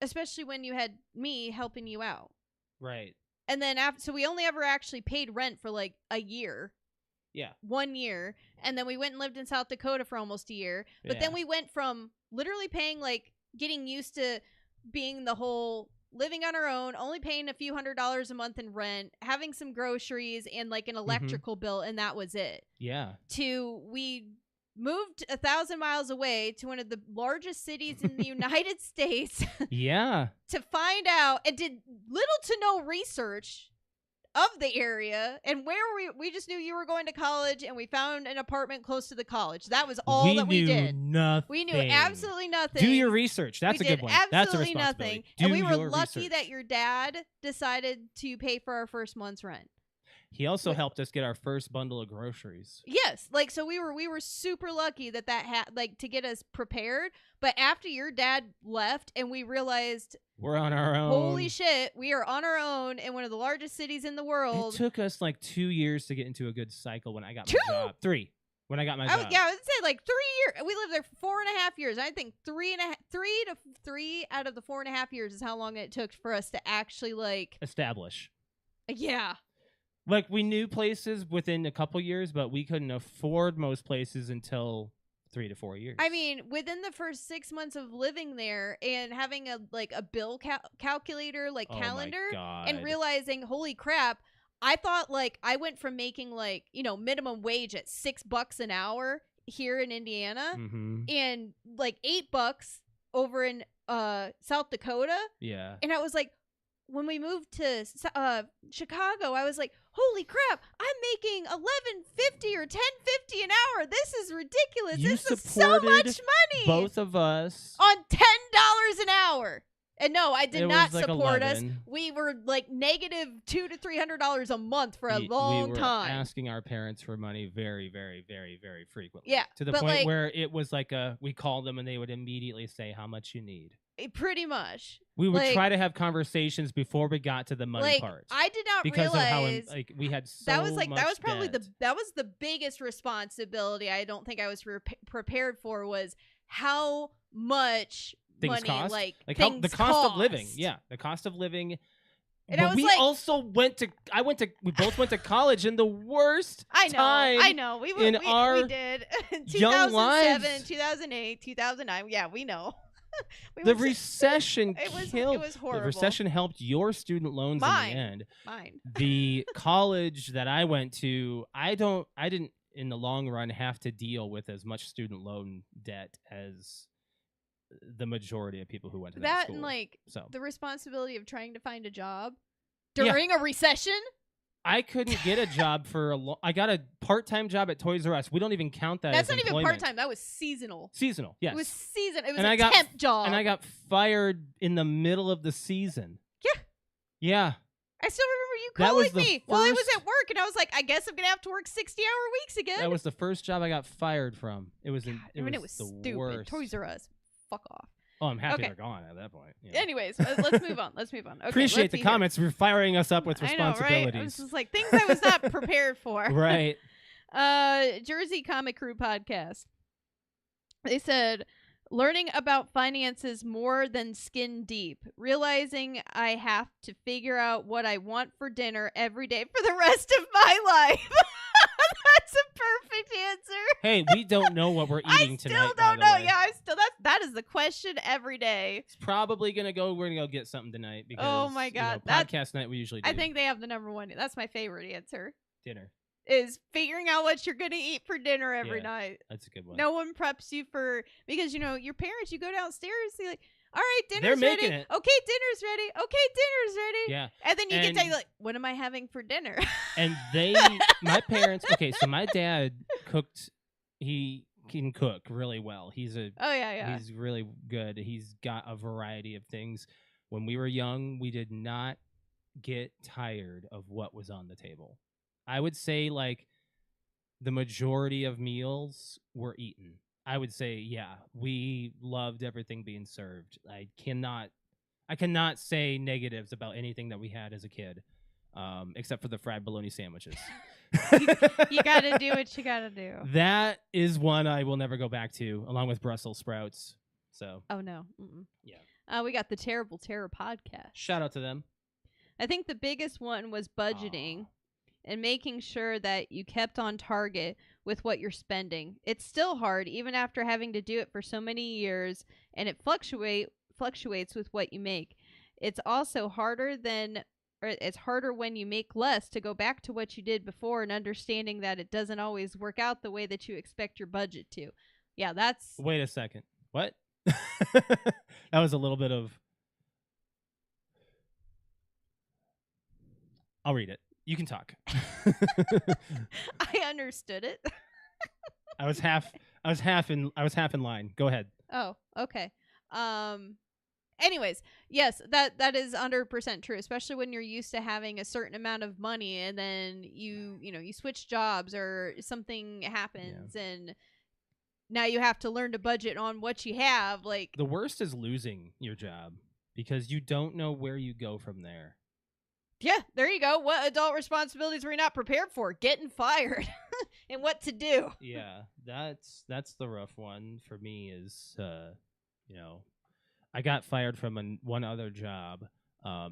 Especially when you had me helping you out. Right. And then so we only ever actually paid rent for a year. Yeah. 1 year. And then we went and lived in South Dakota for almost a year. But then we went from literally paying getting used to being the whole living on our own, only paying a few $100s a month in rent, having some groceries and an electrical bill, and that was it. Yeah. To we moved 1,000 miles away to one of the largest cities in the United States. Yeah. To find out, and did little to no research of the area and where we just knew you were going to college, and we found an apartment close to the college. That was all that we did. Nothing. We knew absolutely nothing. Do your research. That's a good one. That's a responsibility. Nothing. And we were lucky that your dad decided to pay for our first month's rent. He also helped us get our first bundle of groceries. Yes, so we were super lucky that had to get us prepared. But after your dad left and we realized we're on our own. Holy shit, we are on our own in one of the largest cities in the world. It took us 2 years to get into a good cycle when I got my job. 3 when I got my job. Yeah, I would say 3 years. We lived there for 4.5 years. I think 3 out of the 4.5 years is how long it took for us to actually establish. Yeah. We knew places within a couple years, but we couldn't afford most places until 3 to 4 years. I mean, within the first 6 months of living there and having a bill calculator, calendar, my God. And realizing, holy crap, I thought I went from making minimum wage at $6 an hour here in Indiana, and $8 over in South Dakota. Yeah. And I was when we moved to Chicago, I was holy crap, I'm making $11.50 or $10.50 an hour. This is ridiculous. This is so much money. Both of us on $10 an hour. And no, I did not support 11. us. We were negative $200 to $300 a month for a long time. We were asking our parents for money very, very, very, very frequently. Yeah, to the point where it was we called them and they would immediately say how much you need. Pretty much. We would try to have conversations before we got to the money part. I did not because realize of how we had so that was much that was probably debt. that was the biggest responsibility I don't think I was prepared for, was how much things money cost. Things the cost of living. Yeah, the cost of living. And but I was we also we both went to college in the worst time. I know. We did. In 2007, young lives. 2008, 2009. Yeah, we know. The recession killed. It was horrible. The recession helped your student loans in the end. Mine. The college that I went to, I didn't in the long run have to deal with as much student loan debt as the majority of people who went to that school. And the responsibility of trying to find a job during a recession. I couldn't get a job I got a part-time job at Toys R Us. We don't even count that That's as not employment. even part-time. That was seasonal. Seasonal, yes. It was seasonal. It was and a temp job. And I got fired in the middle of the season. Yeah. Yeah. I still remember you calling me while I was at work, and I was like, I guess I'm going to have to work 60-hour weeks again. That was the first job I got fired from. It was it was the stupid. worst. Toys R Us. Fuck off. Oh, I'm happy they're gone at that point. Yeah. Anyways, let's move on. Okay, appreciate the comments for firing us up with responsibilities. I know, right? This is things I was not prepared for. Right. Jersey Comic Crew podcast. They said, learning about finances more than skin deep, realizing I have to figure out what I want for dinner every day for the rest of my life. That's a perfect answer. Hey, we don't know what we're eating tonight. I still don't know. Yeah, that is the question every day. It's probably gonna go. We're gonna go get something tonight because oh my god, podcast night we usually do. I think they have the number one. That's my favorite answer. Dinner is figuring out what you're gonna eat for dinner every night. That's a good one. No one preps you for because your parents. You go downstairs, they're like, all right, dinner's They're ready. making it. Okay, dinner's ready. Okay, dinner's ready. Yeah, and then you get to like, what am I having for dinner? And my parents. Okay, so my dad cooked. He can cook really well. He's He's really good. He's got a variety of things. When we were young, we did not get tired of what was on the table. I would say like the majority of meals were eaten. I would say, yeah, we loved everything being served. I cannot say negatives about anything that we had as a kid, except for the fried bologna sandwiches. you gotta do what you gotta do. That is one I will never go back to, along with Brussels sprouts. So. Oh no. Mm-mm. Yeah. We got the Terrible Terror podcast. Shout out to them. I think the biggest one was budgeting and making sure that you kept on target with what you're spending. It's still hard, even after having to do it for so many years, and it fluctuates with what you make. It's also harder it's harder when you make less to go back to what you did before and understanding that it doesn't always work out the way that you expect your budget to. Yeah, that's... Wait a second. What? That was a little bit of... I'll read it. You can talk. I understood it. I was half in line. Go ahead. Oh, okay. Anyways, yes, that is 100% true, especially when you're used to having a certain amount of money and then you switch jobs or something happens and now you have to learn to budget on what you have. Like, the worst is losing your job because you don't know where you go from there. Yeah, there you go. What adult responsibilities were you not prepared for? Getting fired and what to do. Yeah, that's the rough one for me is, I got fired from one other job.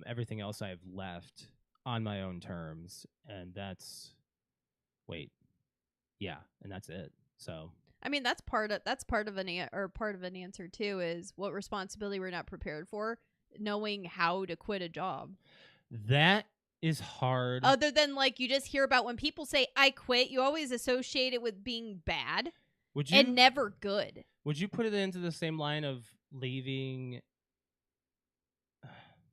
Everything else I've left on my own terms, and that's it. So I mean, that's part of an answer too. Is what responsibility we're not prepared for, knowing how to quit a job. That is hard. Other than like you just hear about when people say I quit, you always associate it with being bad and never good. Would you put it into the same line of leaving?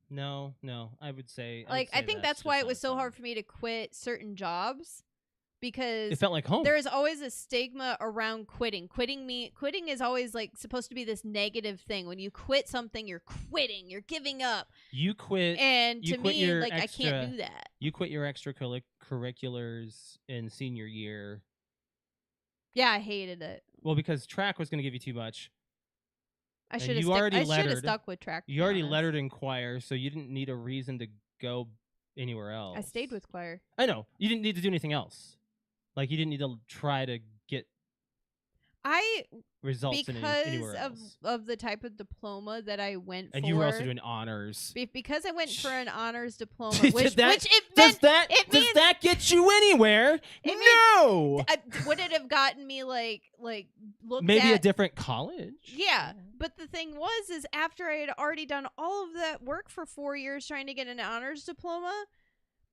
No, I would say I think that's why it was so hard for me to quit certain jobs because it felt like home. There is always a stigma around quitting. Quitting is always like supposed to be this negative thing. When you quit something, you're quitting, you're giving up. You quit, and to me, like I can't do that. You quit your extracurriculars in senior year. Yeah, I hated it. Well, because track was going to give you too much. I should have stuck with track. You already lettered in choir, so you didn't need a reason to go anywhere else. I stayed with choir. I know. You didn't need to do anything else. Like, you didn't need to try to get results anywhere else. Because of the type of diploma that I went for. And you were also doing honors. Because I went for an honors diploma. Does that get you anywhere? No! Would it have gotten me, like looked maybe at... a different college? Yeah. But the thing is after I had already done all of that work for 4 years trying to get an honors diploma,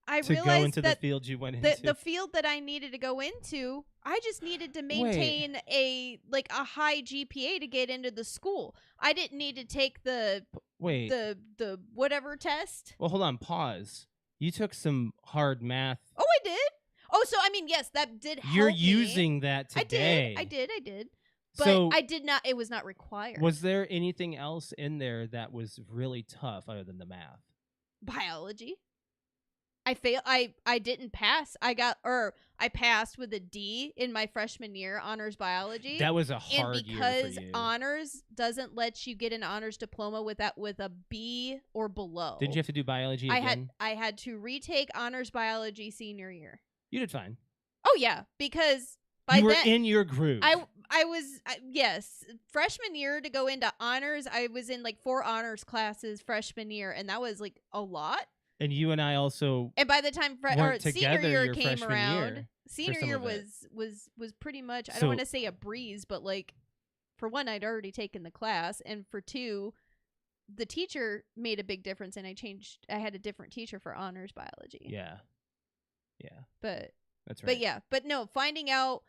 I realized go into that the field you went into. The field that I needed to go into, I just needed to maintain a high GPA to get into the school. I didn't need to take the whatever test. Well, hold on, pause. You took some hard math. Oh, I did. Oh, so I mean, yes, that did help. You're using that today. I did. But so, I did not. It was not required. Was there anything else in there that was really tough other than the math? Biology. I failed. I didn't pass. I passed with a D in my freshman year, honors biology. That was a hard year for you. Because honors doesn't let you get an honors diploma with a B or below. Did you have to do biology again? I had to retake honors biology senior year. You did fine. Oh yeah, because by you were then, in your groove. I was yes, freshman year to go into honors. I was in like 4 honors classes freshman year, and that was like a lot. And you and I also And by the time weren't senior together year your came freshman around, year senior some year of it. was pretty much, I So- don't want to say a breeze, but like for one, I'd already taken the class, and for two, the teacher made a big difference, and I had a different teacher for honors biology. Yeah. But That's right. But yeah, but no, finding out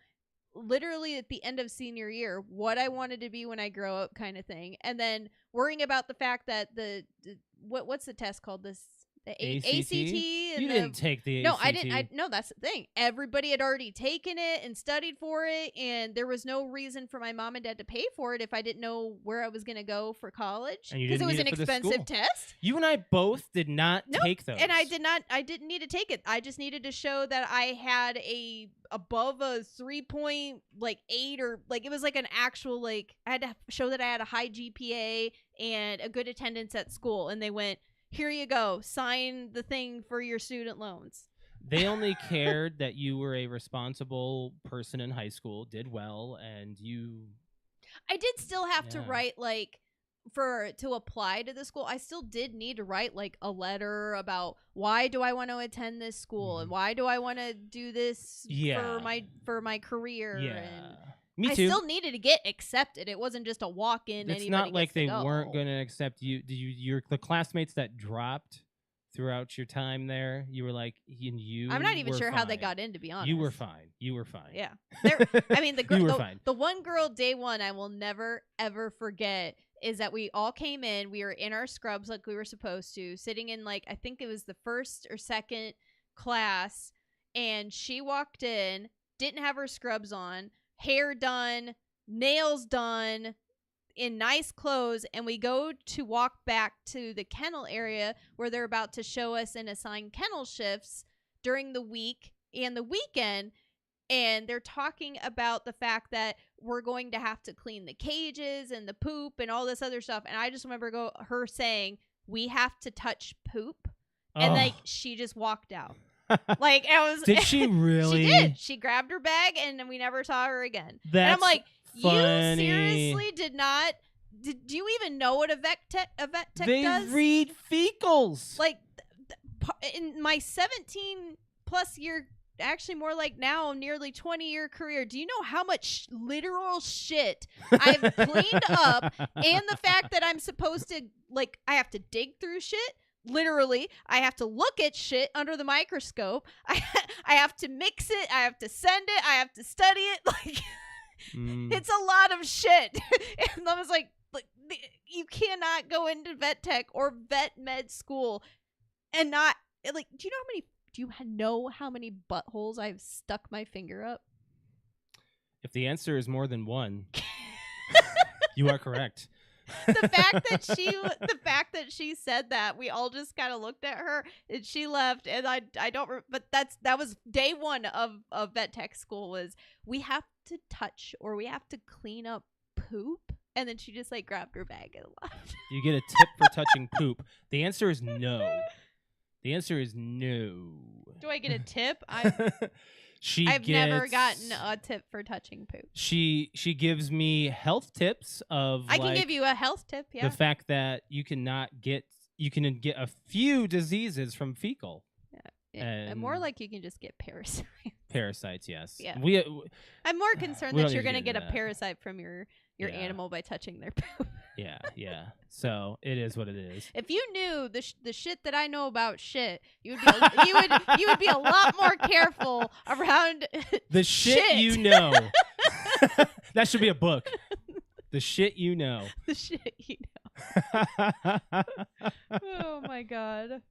literally at the end of senior year what I wanted to be when I grow up, kind of thing, and then worrying about the fact that the what's the test called, the ACT. And you didn't take the No, ACT. I didn't. No, that's the thing. Everybody had already taken it and studied for it, and there was no reason for my mom and dad to pay for it if I didn't know where I was going to go for college, And you because it didn't was need an it for the expensive school. test. You and I both did not Nope. take those. And I didn't need to take it. I just needed to show that I had above a 3.8, or like it was like an actual, like I had to show that I had a high GPA and a good attendance at school, and they went, "Here you go, sign the thing for your student loans." They only cared that you were a responsible person in high school, did well, and you... I did still have to Yeah. write, like, to apply to the school, I still did need to write like a letter about why do I want to attend this school and why do I want to do this for my career. Yeah. And Me I too. still needed to get accepted. It wasn't just a walk-in. It's not like they weren't going to accept you. The classmates that dropped throughout your time there, you were like, you. I'm not even were sure how they fine. got in, to be honest. You were fine. You were fine. Yeah. I mean, You were fine. the one girl day one I will never ever forget is that we all came in. We were in our scrubs like we were supposed to, sitting in, like, I think it was the first or second class, and she walked in, didn't have her scrubs on, hair done, nails done, in nice clothes, and we go to walk back to the kennel area where they're about to show us and assign kennel shifts during the week and the weekend, and they're talking about the fact that we're going to have to clean the cages and the poop and all this other stuff, and I just remember her saying, "We have to touch poop," and like she just walked out. Like, I was. Did she really? She did. She grabbed her bag, and then we never saw her again. That's and I'm like, funny. you seriously did not? Do you even know what a vet tech does? They read fecals. Like, in my 17 plus year, actually more like now, nearly 20-year career, do you know how much literal shit I've cleaned up? And the fact that I'm supposed to, like, I have to dig through shit. Literally, I have to look at shit under the microscope. I have to mix it. I have to send it. I have to study it. Like, it's a lot of shit. And I was like, you cannot go into vet tech or vet med school and not, like, do you know how many buttholes I've stuck my finger up? If the answer is more than one, you are correct. The fact that she said that, we all just kind of looked at her, and she left, and I don't, but that was day one of vet tech school, was we have to touch or we have to clean up poop, and then she just like grabbed her bag and left. You get a tip for touching poop. The answer is no. The answer is no. Do I get a tip? I've never gotten a tip for touching poop. She gives me health tips of I can give you a health tip, yeah. The fact that you can get a few diseases from fecal. Yeah. And more like you can just get parasites. Parasites, yes. Yeah. I'm more concerned that you're going to get a parasite from your animal by touching their poop. Yeah. So it is what it is. If you knew the shit that I know about shit, you would be a lot more careful around the shit you know. That should be a book. The shit you know. The shit you know. Oh my god.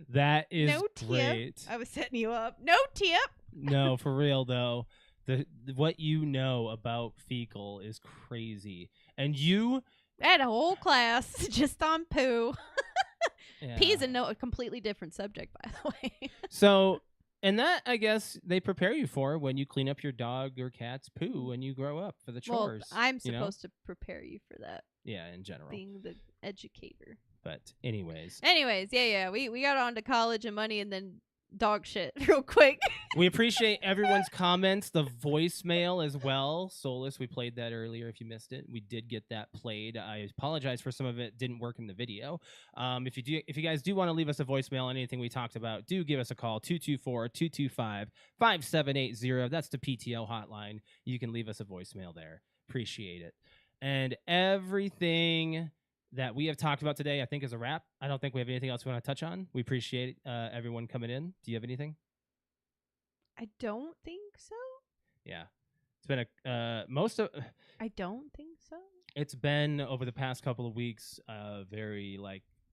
That is no great. Tip. I was setting you up. No tip. No, for real though. What you know about fecal is crazy. And you I had a whole class just on poo. Yeah. Pee is a completely different subject, by the way. So, and that, I guess, they prepare you for when you clean up your dog or cat's poo when you grow up for the chores. Well, I'm supposed to prepare you for that. Yeah, in general. Being the educator. But anyways. Yeah. We got on to college and money, and then dog shit real quick. We appreciate everyone's comments, the voicemail as well. Solus, we played that earlier. If you missed it, we did get that played. I apologize for some of it didn't work in the video. If you guys do want to leave us a voicemail on anything we talked about, do give us a call, 224-225-5780. That's the PTO hotline. You can leave us a voicemail there. Appreciate it. And everything that we have talked about today, I think, is a wrap. I don't think we have anything else we want to touch on. We appreciate everyone coming in. Do you have anything? I don't think so. Yeah. It's been I don't think so. It's been over the past couple of weeks very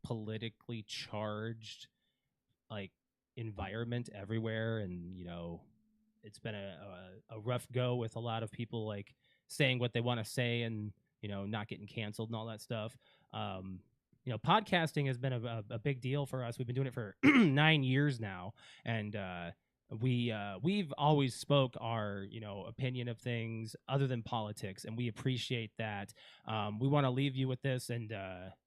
politically charged environment everywhere, and it's been a rough go with a lot of people saying what they want to say and not getting canceled and all that stuff. Podcasting has been a big deal for us. We've been doing it for 9 years now, and we've always spoke our opinion of things other than politics, and we appreciate that. We want to leave you with this, and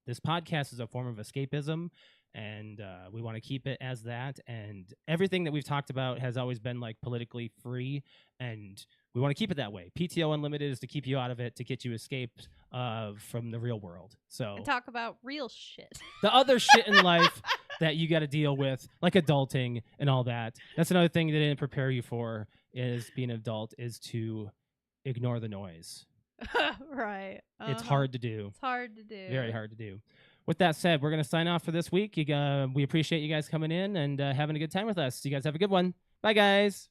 this podcast is a form of escapism, and we want to keep it as that. And everything that we've talked about has always been politically free, and we want to keep it that way. PTO Unlimited is to keep you out of it, to get you escaped from the real world. So and talk about real shit. The other shit in life that you got to deal with, like adulting and all that. That's another thing they didn't prepare you for, is being an adult, is to ignore the noise. Right. It's hard to do. It's hard to do. Very hard to do. With that said, we're going to sign off for this week. We appreciate you guys coming in and having a good time with us. You guys have a good one. Bye, guys.